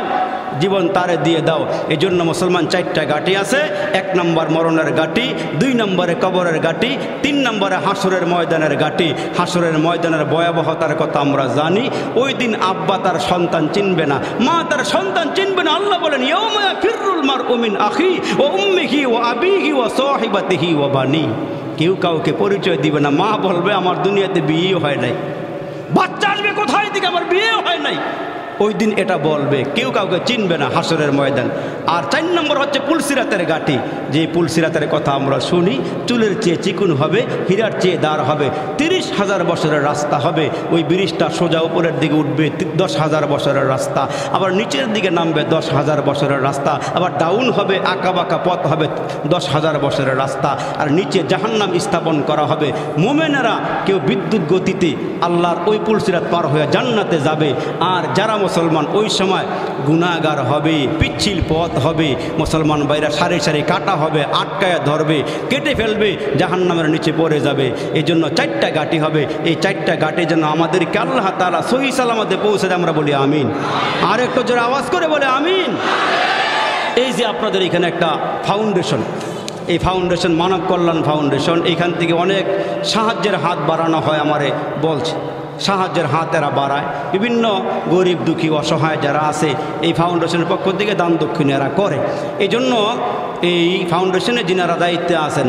জীবন তারে দিয়ে দাও। এই জন্য মুসলমান 4টা ঘাটি আছে। 1 নম্বর মরণের ঘাটি, 2 নম্বরে কবরের ঘাটি, 3 নম্বরে হাসরের ময়দানের ঘাটি। হাসরের ময়দানের ভয়াবহতার কথা আমরা জানি। ওই দিন আব্বা তার সন্তান চিনবে না, মা তার সন্তান চিনবে না। আল্লাহ বলেন ইয়াউমা ফিররুল মারউ মিন আখি ওয়া উম্মিহি ওয়া আবিহি ওয়া সাহিবাতিহি ওয়া বানি। কেউ কাউকে পরিচয় দিবে না। মা বলবে আমার দুনিয়াতে বিয়ে হয় নাই, বাচ্চা আসবে কোথায় থেকে, আমার বিয়ে হয় নাই। ওই দিন এটা বলবে, কেউ কাউকে চিনবে না হাসরের ময়দান। আর 4 নম্বর হচ্ছে পুলসিরাতের ঘাটি। যে পুলসিরাতের কথা আমরা শুনি, চুলের চেয়ে চিকুন হবে, হীরার চেয়ে দাঁড় হবে, 30,000 বছরের রাস্তা হবে। ওই ব্রিজটা সোজা উপরের দিকে উঠবে 10,000 বছরের রাস্তা, আবার নিচের দিকে নামবে 10,000 বছরের রাস্তা, আবার ডাউন হবে, আঁকা বাঁকা পথ হবে 10,000 বছরের রাস্তা। আর নিচে জাহান্নাম স্থাপন করা হবে। মোমেনেরা কেউ বিদ্যুৎ গতিতে আল্লাহর ওই পুলসিরাত পার হয়ে জান্নাতে যাবে। আর যারা মুসলমান ওই সময় গুনাহগার হবে, পিচ্ছিল পথ হবে, মুসলমান ভাইরা সারি সারি কাটা হবে, আটকায়া ধরবে, কেটে ফেলবে, জাহান্নামের নিচে পড়ে যাবে। এই জন্য 4টা ঘাটি হবে। এই 4টা ঘাটি যেন আমাদেরকে আল্লাহ তাআলা সহি সালামতে পৌঁছে দেয়, আমরা বলি আমিন। আর একটু জোরে আওয়াজ করে বলে আমিন। এই যে আপনাদের এখানে একটা ফাউন্ডেশন, এই ফাউন্ডেশন মানব কল্যাণ ফাউন্ডেশন, এখান থেকে অনেক সাহায্যের হাত বাড়ানো হয়। আমারে বলছে সাহায্যের হাত এরা বাড়ায়, বিভিন্ন গরিব দুঃখী অসহায় যারা আছে এই ফাউন্ডেশনের পক্ষ থেকে দান দক্ষিণ এরা করে। এই জন্য এই ফাউন্ডেশনে যিনারা দায়িত্বে আছেন